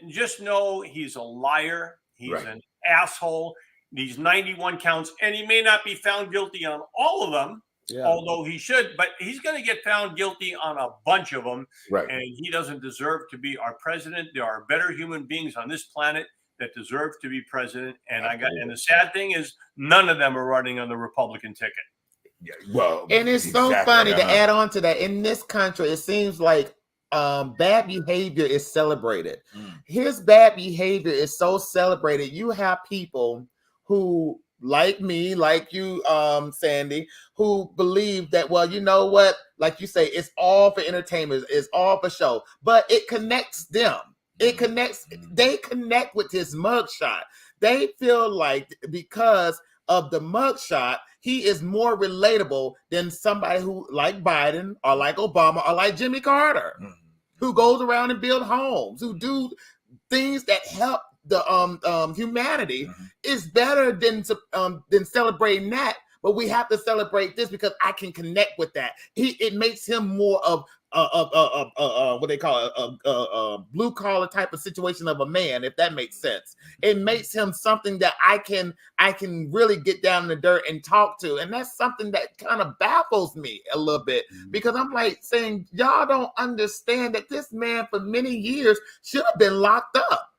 just know he's a liar. He's an asshole. These 91 counts, and he may not be found guilty on all of them, although he should, but he's going to get found guilty on a bunch of them. And he doesn't deserve to be our president. There are better human beings on this planet that deserve to be president. And and the sad thing is none of them are running on the Republican ticket. Yeah, well, and it's so funny to add on to that. In this country, it seems like bad behavior is celebrated. His bad behavior is so celebrated. You have people who, like me, like you, Sandy, who believe that, well, you know what, like you say, it's all for entertainment, it's all for show, but it connects them. They connect with his mugshot. They feel like because of the mugshot, he is more relatable than somebody who, like Biden or like Obama or like Jimmy Carter, who goes around and build homes, who do things that help the humanity. Is better than celebrating that, but we have to celebrate this because I can connect with that. It makes him more of what they call a blue collar type of situation of a man, if that makes sense. It makes him something that I can really get down in the dirt and talk to, and that's something that kind of baffles me a little bit, because I'm like saying, y'all don't understand that this man for many years should have been locked up.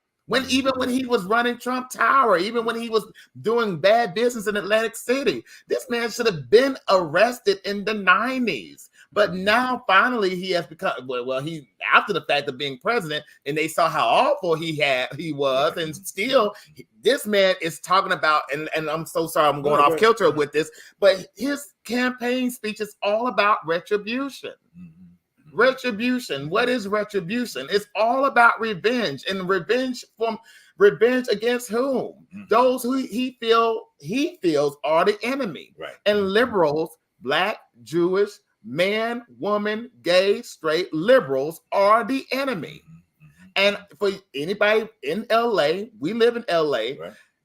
Even when he was running Trump Tower, even when he was doing bad business in Atlantic City, this man should have been arrested in the 90s. But now finally he has become, he, after the fact of being president, and they saw how awful he was, and still this man is talking about, and I'm so sorry I'm going off kilter with this, but his campaign speech is all about retribution. Retribution. What is retribution? It's all about revenge, and revenge against whom? Those who he feels are the enemy. And liberals, black, Jewish, man, woman, gay, straight, liberals are the enemy. And for anybody in LA, we live in LA,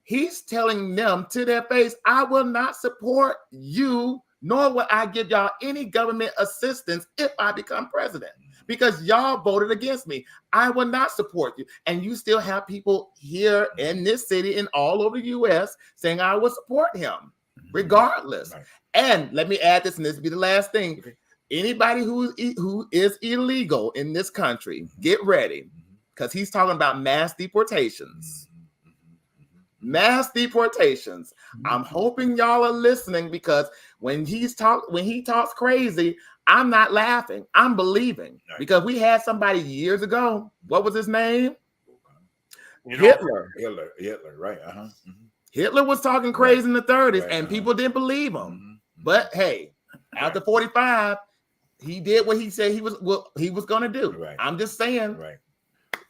he's telling them to their face, I will not support you, nor will I give y'all any government assistance if I become president, because y'all voted against me. I will not support you. And you still have people here in this city and all over the U.S. saying I will support him regardless. And let me add this, and this will be the last thing. Anybody who is illegal in this country, get ready, because he's talking about mass deportations. Mass deportations. I'm hoping y'all are listening, because when he talks crazy, I'm not laughing. I'm believing, because we had somebody years ago. What was his name? Hitler. Right. Hitler was talking crazy in the 30s, and people didn't believe him. But hey, after 45, he did what he said he was going to do. I'm just saying.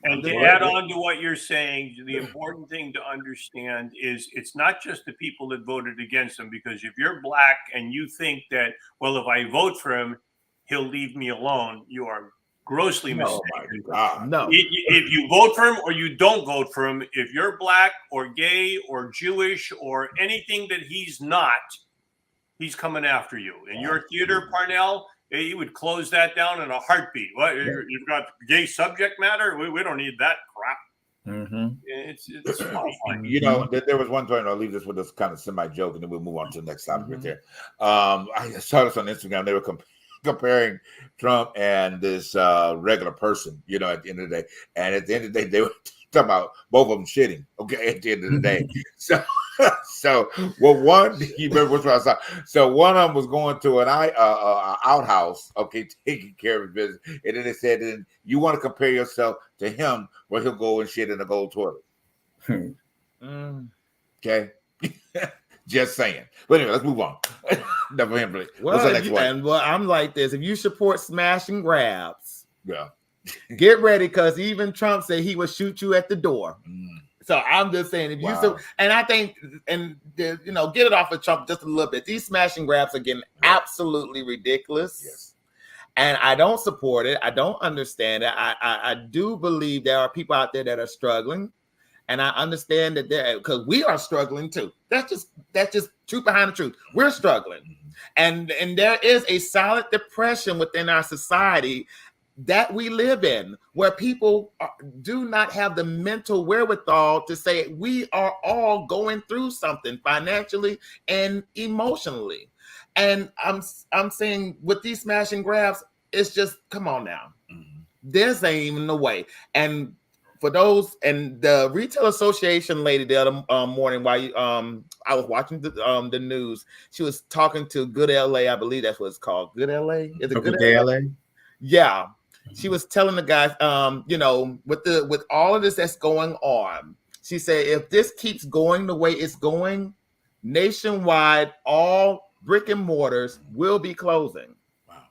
And to add on to what you're saying, the important thing to understand is it's not just the people that voted against him, because if you're black and you think that, well, if I vote for him, he'll leave me alone, you are grossly mistaken. Oh my God. No. If you vote for him or you don't vote for him, if you're black or gay or Jewish or anything that he's not, he's coming after you. And your theater, Parnell, he would close that down in a heartbeat. What? You've got gay subject matter? We don't need that crap. It's you know, there was one point, I'll leave this with this kind of semi-joke, and then we'll move on to the next topic right there. I saw this on Instagram. They were comparing Trump and this regular person, you know, at the end of the day. And at the end of the day, they were talking about both of them shitting, okay, at the end of the day. So So, well, one, you remember which one I saw? So one of them was going to an outhouse, okay, taking care of his business. And then they said, then you want to compare yourself to him where he'll go and shit in a gold toilet. Okay. Just saying. But anyway, let's move on. Never him. What's the next one? And well, I'm like this. If you support smash and grabs, yeah, get ready, because even Trump said he would shoot you at the door. So I'm just saying, if you and I think, and get it off of Trump just a little bit. These smash and grabs are getting absolutely ridiculous. Yes. And I don't support it. I don't understand it. I do believe there are people out there that are struggling. And I understand that because we are struggling too. That's just truth behind the truth. We're struggling. And there is a solid depression within our society that we live in, where people do not have the mental wherewithal to say we are all going through something financially and emotionally. And I'm saying with these smash and grabs, it's just, come on now. This ain't even the way. And for those, and the Retail Association lady the other morning, while I was watching the news, she was talking to Good LA, I believe that's what it's called. Good LA? Is it Good LA? Yeah. She was telling the guys, with all of this that's going on, she said, if this keeps going the way it's going, nationwide, all brick and mortars will be closing. Wow.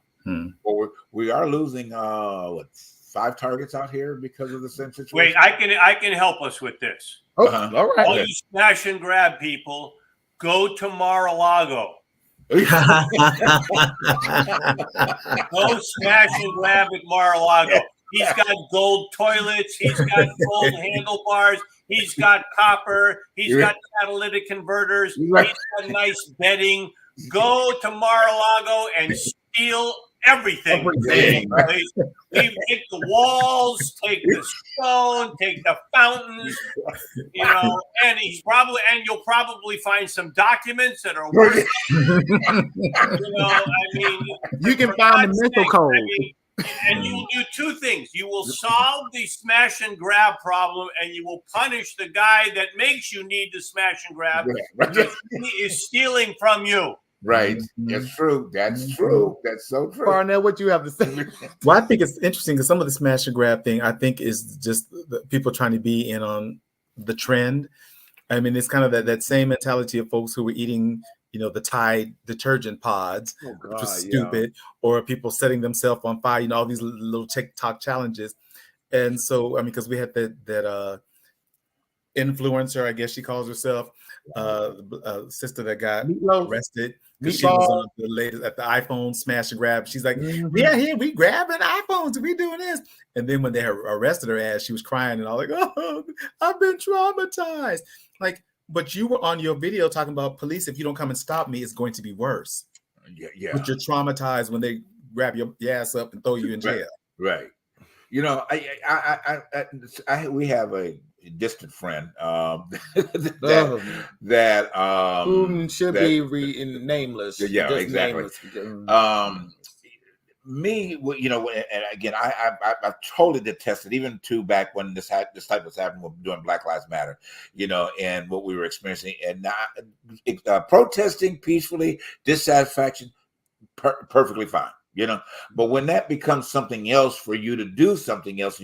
Well, we are losing 5 targets out here because of the same situation. Wait, I can help us with this. All right. All you smash and grab people, go to Mar-a-Lago. Go smash and grab at Mar-a-Lago. He's got gold toilets. He's got gold handlebars. He's got copper. He's got catalytic converters. He's got nice bedding. Go to Mar-a-Lago and steal everything. Take the walls, take the stone, take the fountains, and you'll probably find some documents that are worth you can find the mental code. And you will do 2 things. You will solve the smash and grab problem, and you will punish the guy that makes you need to smash and grab, that is stealing from you. Right. That's true. That's true. That's so true. Parnell, what you have to say? Well, I think it's interesting because some of the smash and grab thing, I think, is just the people trying to be in on the trend. I mean, it's kind of that same mentality of folks who were eating, the Tide detergent pods, which was stupid, or people setting themselves on fire, all these little TikTok challenges. And so, I mean, because we had that influencer, I guess she calls herself, sister that got arrested because she was on the latest at the iPhone smash and grab. She's like, here we grabbing iPhones, we doing this. And then when they arrested her ass, she was crying and all like, oh, I've been traumatized. Like, but you were on your video talking about police. If you don't come and stop me, it's going to be worse. Yeah. But you're traumatized when they grab your ass up and throw you in jail. Right. We have a distant friend that who should be nameless. Yeah, exactly. Nameless. Me, and again, I totally detested even back when this type was happening during Black Lives Matter, and what we were experiencing, and protesting peacefully, dissatisfaction, perfectly fine. But when that becomes something else for you to do something else,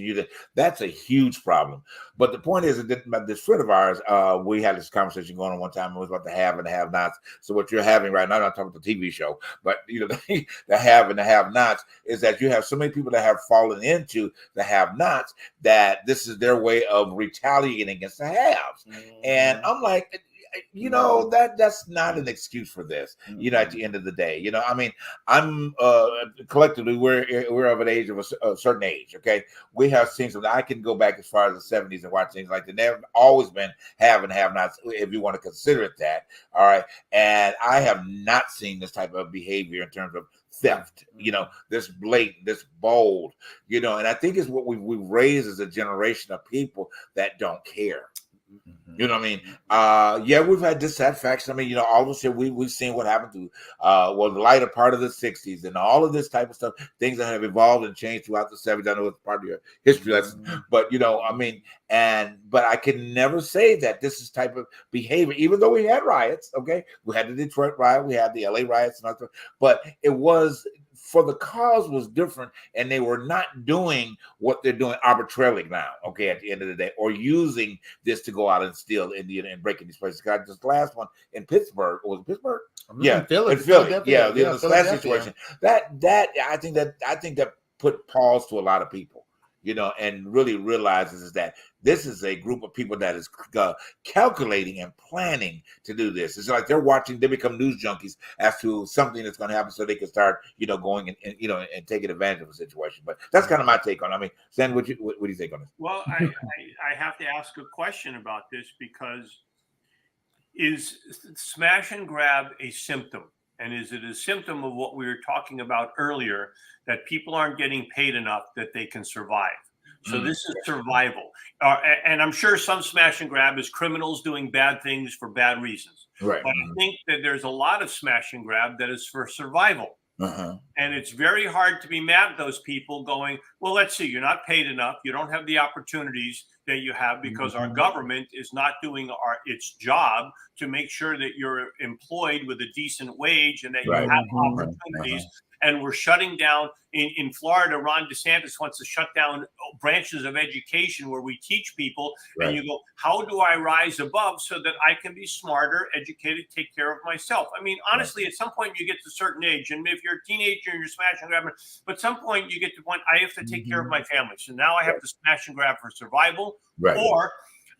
that's a huge problem. But the point is that this friend of ours, we had this conversation going on one time. It was about the have and the have-nots. So what you're having right now, I'm not talking about the TV show, but the have and the have-nots is that you have so many people that have fallen into the have-nots that this is their way of retaliating against the haves. And I'm like, that's not an excuse for this, at the end of the day, I mean, I'm collectively, we're of an age of a certain age. Okay. We have seen something. I can go back as far as the 70s and watch things like that. They've always been have and have nots, if you want to consider it that. All right. And I have not seen this type of behavior in terms of theft, this blatant, this bold, and I think it's what we've raised as a generation of people that don't care. You know what I mean? Yeah, we've had dissatisfaction. I mean, you know, all of us here, we've seen what happened to, the lighter part of the 60s and all of this type of stuff, things that have evolved and changed throughout the 70s. I know it's part of your history lesson, but, you know, I mean, but I can never say that this is type of behavior, even though we had riots, okay? We had the Detroit riot, we had the LA riots, and all, but it was, for the cause was different, and they were not doing what they're doing arbitrarily now, okay, at the end of the day, or using this to go out and steal Indian and break in these places. Got this last one in Pittsburgh. Was it Pittsburgh? Yeah, in Philly. Yeah, this last situation. That I think that put pause to a lot of people, you know, and really realizes is that this is a group of people that is calculating and planning to do this. It's like they're watching, they become news junkies as to something that's going to happen so they can start, you know, going and you know, and taking advantage of the situation. But that's kind of my take on it. I mean, Stan, what do you think on this? Well, I have to ask a question about this, because is smash and grab a symptom? And is it a symptom of what we were talking about earlier, that people aren't getting paid enough that they can survive? So this is survival. And I'm sure some smash and grab is criminals doing bad things for bad reasons. Right. But I think that there's a lot of smash and grab that is for survival. And it's very hard to be mad at those people going, well, let's see, you're not paid enough. You don't have the opportunities that you have because our government is not doing its job to make sure that you're employed with a decent wage and that you have opportunities. And we're shutting down in Florida. Ron DeSantis wants to shut down branches of education where we teach people. And you go, how do I rise above so that I can be smarter, educated, take care of myself? I mean, honestly, at some point you get to a certain age, and if you're a teenager and you're smash and grabbing, but at some point you get to the point, I have to take care of my family. So now I have to smash and grab for survival, or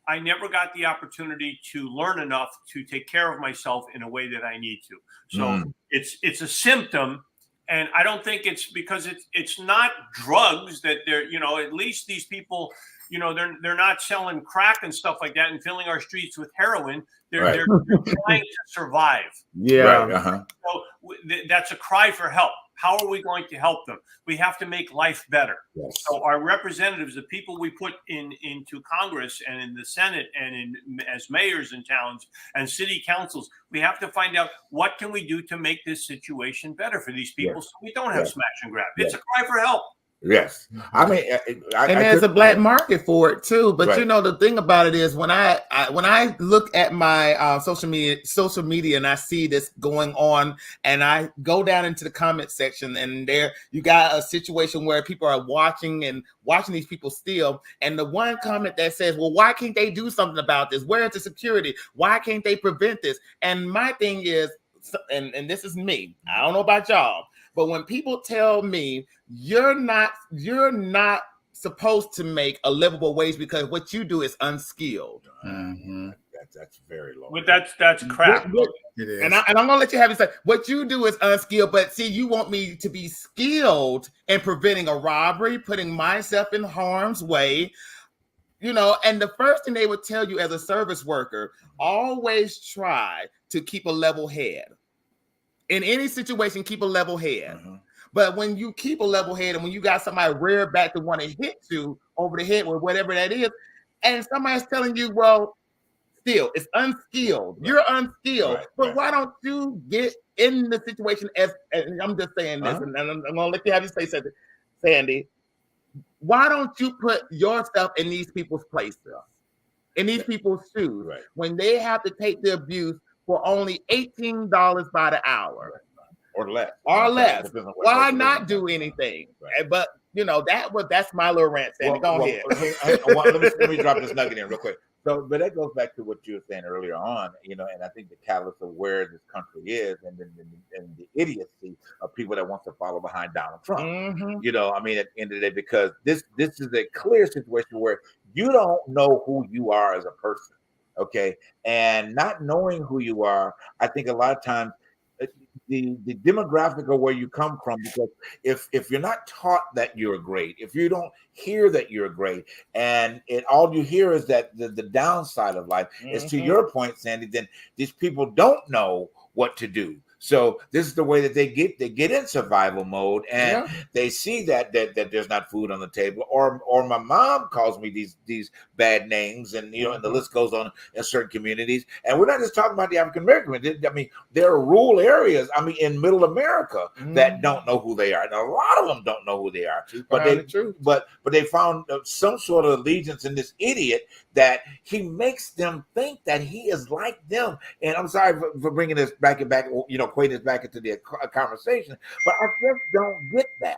I never got the opportunity to learn enough to take care of myself in a way that I need to. So it's a symptom. And I don't think it's because it's not drugs that they're, you know, at least these people, you know, they're not selling crack and stuff like that and filling our streets with heroin. They're trying to survive. So that's a cry for help. How are we going to help them? We have to make life better. So our representatives, the people we put into Congress and in the Senate and as mayors in towns and city councils, we have to find out what can we do to make this situation better for these people so we don't have smash and grab. It's a cry for help. Yes, I mean, and there's a black market for it too. But you know, the thing about it is, when I look at my social media, and I see this going on, and I go down into the comment section, and there you got a situation where people are watching these people steal, and the one comment that says, "Well, why can't they do something about this? Where's the security? Why can't they prevent this?" And my thing is, and this is me. I don't know about y'all. But when people tell me you're not supposed to make a livable wage because what you do is unskilled. That's very low. But that's crap. It is. And I'm gonna let you have it say what you do is unskilled, but see, you want me to be skilled in preventing a robbery, putting myself in harm's way. You know, and the first thing they would tell you as a service worker, always try to keep a level head. In any situation, keep a level head. But when you keep a level head and when you got somebody rear back to want to hit you over the head with whatever that is, and somebody's telling you, well, still, it's unskilled. You're unskilled. But why don't you get in the situation and I'm just saying this, and I'm going to let you have you say something, Sandy. Why don't you put yourself in these people's places, in these people's shoes, when they have to take the abuse for only $18 by the hour or less? Why not do anything? But you know, that's my little rant. Sandy, go ahead. Let me drop this nugget in real quick. So, but that goes back to what you were saying earlier on, you know, and I think the catalyst of where this country is, and the idiocy of people that want to follow behind Donald Trump. You know, I mean, at the end of the day, because this is a clear situation where you don't know who you are as a person. Okay, and not knowing who you are, I think a lot of times the demographic of where you come from, because if you're not taught that you're great, if you don't hear that you're great, and all you hear is that the downside of life is, to your point, Sandy, then these people don't know what to do. So this is the way that they get in survival mode, and they see that there's not food on the table, or my mom calls me these bad names, and and the list goes on in certain communities. And we're not just talking about the African American. I mean, there are rural areas, I mean, in middle America that don't know who they are, and a lot of them don't know who they are. But they found some sort of allegiance in this idiot that he makes them think that he is like them. And I'm sorry for bringing this back, equating this back into the conversation, but I just don't get that.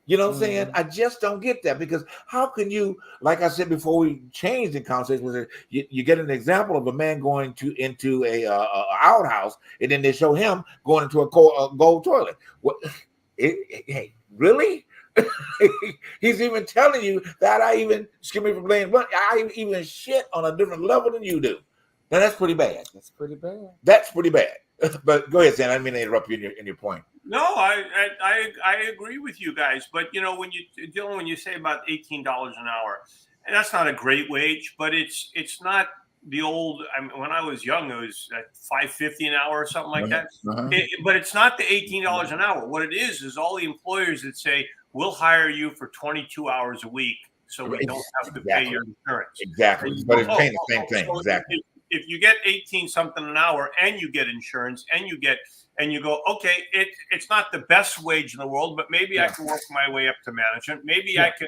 You know what I'm saying? I just don't get that, because how can you, like I said before we changed the conversation, you get an example of a man going into a outhouse, and then they show him going into a gold toilet. What? Hey, really? He's even telling you that excuse me for blaming, but I even shit on a different level than you do. Now that's pretty bad. That's pretty bad. But go ahead, Sam. I didn't mean to interrupt you in your point. No, I agree with you guys. But when you say about $18 an hour, and that's not a great wage, but it's not the old. I mean, when I was young, it was $5.50 an hour or something like that. But it's not the $18 an hour. What it is all the employers that say, we'll hire you for 22 hours a week, so we don't have to pay your insurance. Exactly. But it's paying the same thing. So exactly. If you get 18 something an hour and you get insurance and you go, okay, it's not the best wage in the world, but maybe I can work my way up to management. Maybe I can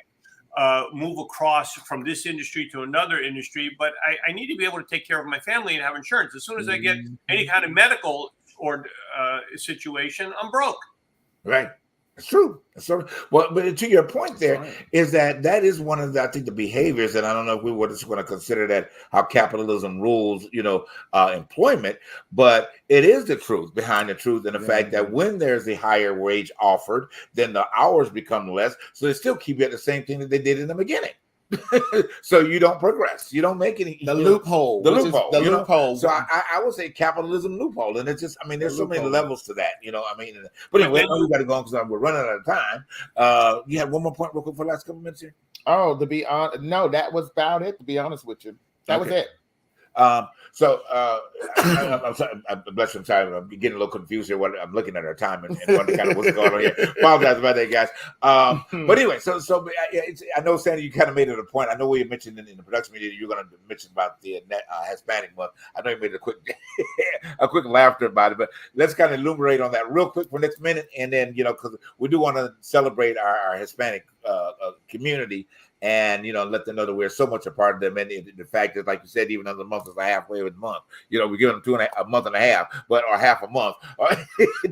move across from this industry to another industry, but I need to be able to take care of my family and have insurance. As soon as I get any kind of medical or situation, I'm broke. Right. It's true. So, well, but to your point, there is that is one of the, I think, the behaviors, and I don't know if we were just going to consider that how capitalism rules, employment, but it is the truth behind the truth, and the fact that when there's a higher wage offered, then the hours become less, so they still keep you at the same thing that they did in the beginning. So you don't progress, you don't make any loophole. So I would say capitalism loophole, and it's just, I mean, there's so many levels to that, But anyway, we got to go on because we're running out of time. You have one more point real quick for the last couple minutes here. Oh, to be honest, no, that was about it. To be honest with you, that was it. I'm sorry, I'm sorry, I'm getting a little confused here. I'm looking at our time and wondering kind of what's going on here. Apologize about that, guys. But anyway, so I know, Sandy, you kind of made it a point. I know we mentioned in the production media you're going to mention about the Hispanic month. I know you made a quick laughter about it, but let's kind of elucidate on that real quick for next minute, and then because we do want to celebrate our Hispanic community. And let them know that we're so much a part of them, and the fact that, like you said, even though the month is a halfway of the month, we give them a month and a half, or half a month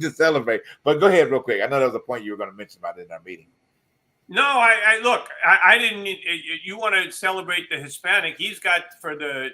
to celebrate. But go ahead, real quick. I know there was a point you were going to mention about it in our meeting. No, I didn't. You want to celebrate the Hispanic? He's got, for the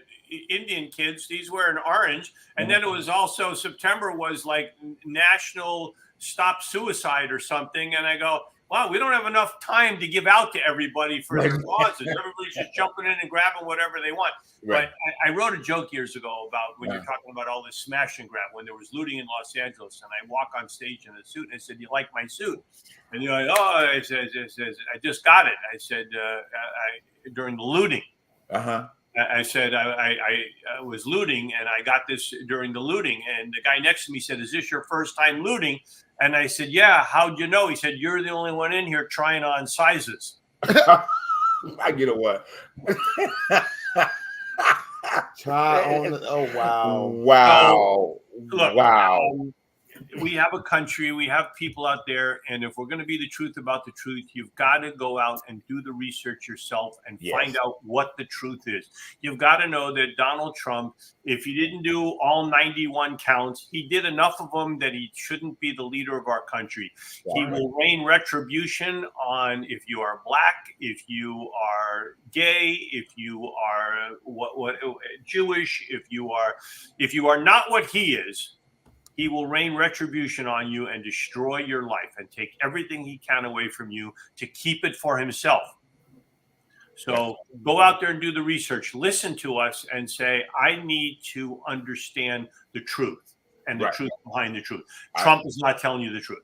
Indian kids, he's wearing orange, and then it was also September was like National Stop Suicide or something, and I go, wow, we don't have enough time to give out to everybody for their causes. Everybody's just jumping in and grabbing whatever they want. Right. But I wrote a joke years ago about when you're talking about all this smash and grab, when there was looting in Los Angeles, and I walk on stage in a suit, and I said, "You like my suit?" And you're like, "Oh," I said, "I just got it." I said, during the looting. I said, I was looting, and I got this during the looting. And the guy next to me said, "Is this your first time looting?" And I said, "Yeah." "How'd you know?" He said, "You're the only one in here trying on sizes." I get it. What? Oh, wow. Wow. So, look, wow. We have a country, we have people out there, and if we're going to be the truth about the truth, you've got to go out and do the research yourself and find out what the truth is. You've got to know that Donald Trump, if he didn't do all 91 counts, he did enough of them that he shouldn't be the leader of our country. He will rain retribution on if you are black, if you are gay, if you are Jewish, if you are not what he is. He will rain retribution on you and destroy your life and take everything he can away from you to keep it for himself. So go out there and do the research. Listen to us and say, I need to understand the truth and the truth behind the truth. Trump is not telling you the truth.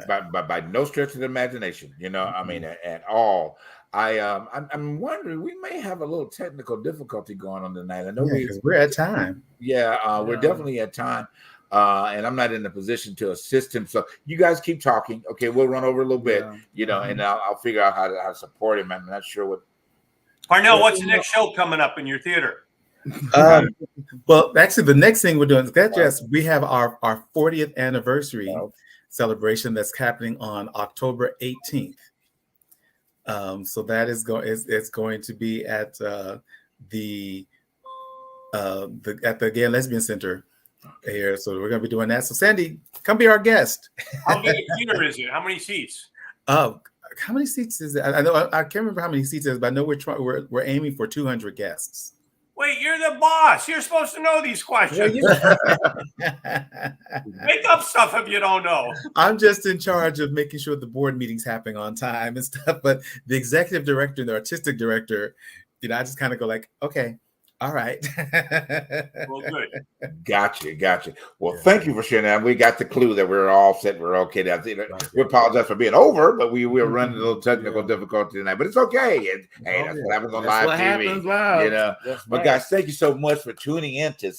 By no stretch of the imagination, I mean, at all. I'm wondering, we may have a little technical difficulty going on tonight. I know we're at time. We're definitely at time. and I'm not in a position to assist him. So you guys keep talking. Okay, we'll run over a little bit, and I'll figure out how to support him. I'm not sure what. Parnell, what's the next show coming up in your theater? Well, actually, the next thing we're doing is we have our 40th anniversary celebration that's happening on October 18th. So that is going to be at the Gay and Lesbian Center here. So we're going to be doing that. So Sandy, come be our guest. How big a theater is it? How many seats? How many seats is it? I know I can't remember how many seats it is, but I know we're aiming for 200 guests. Wait, you're the boss. You're supposed to know these questions. Make up stuff if you don't know. I'm just in charge of making sure the board meetings happen on time and stuff. But the executive director and the artistic director, I just kind of go like, okay, all right. Well, good. Gotcha. Well, thank you for sharing that. We got the clue that we're all set. We're okay. We apologize for being over, but we were running a little technical difficulty tonight. But it's okay. Hey, that's what happens on live TV. Live. But guys, thank you so much for tuning in to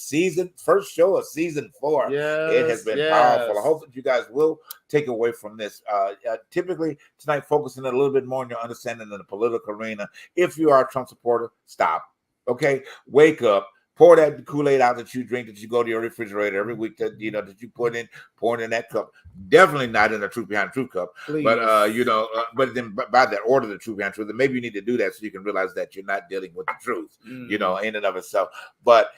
first show of season 4. It has been powerful. I hope that you guys will take away from this. Typically tonight, focusing a little bit more on your understanding of the political arena. If you are a Trump supporter, stop. Okay, wake up. Pour that Kool-Aid out that you drink, that you go to your refrigerator every week, that that you pour it in that cup. Definitely not in the Truth Behind Truth cup. Please. But but then by that order, the Truth Behind Truth. And maybe you need to do that so you can realize that you're not dealing with the truth, in and of itself. But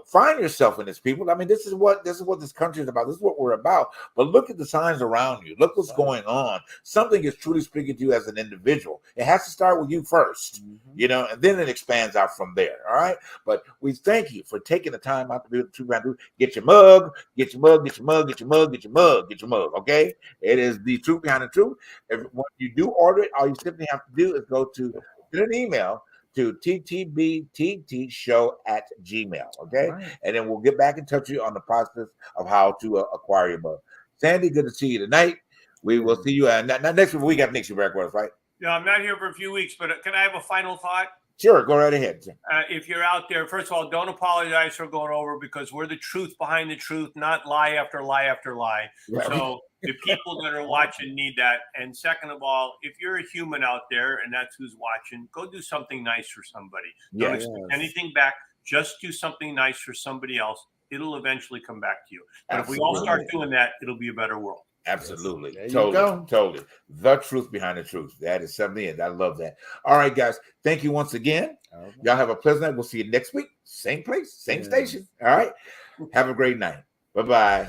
find yourself in this, people. I mean, this is what this country is about. This is what we're about. But look at the signs around you. Look what's going on. Something is truly speaking to you as an individual. It has to start with you first, and then it expands out from there. All right. But we thank you for taking the time out to do the Truth Behind Truth. Get your mug. Okay. It is the Truth Behind the Truth. When you do order it, all you simply have to do is go to an email to ttbttshow@gmail. Okay. Right. And then we'll get back in touch with you on the process of how to acquire your mug. Sandy, good to see you tonight. We will see you next week. Next week, right? No, I'm not here for a few weeks, but can I have a final thought? Sure, go right ahead. If you're out there, first of all, don't apologize for going over, because we're the truth behind the truth, not lie after lie after lie. Right. So the people that are watching need that. And second of all, if you're a human out there and that's who's watching, go do something nice for somebody. Don't expect anything back. Just do something nice for somebody else. It'll eventually come back to you. But if we all start doing that, it'll be a better world. Absolutely. Totally. The truth behind the truth. That is something. I love that. All right, guys. Thank you once again. Y'all have a pleasant night. We'll see you next week. Same place, same station. All right. Have a great night. Bye-bye.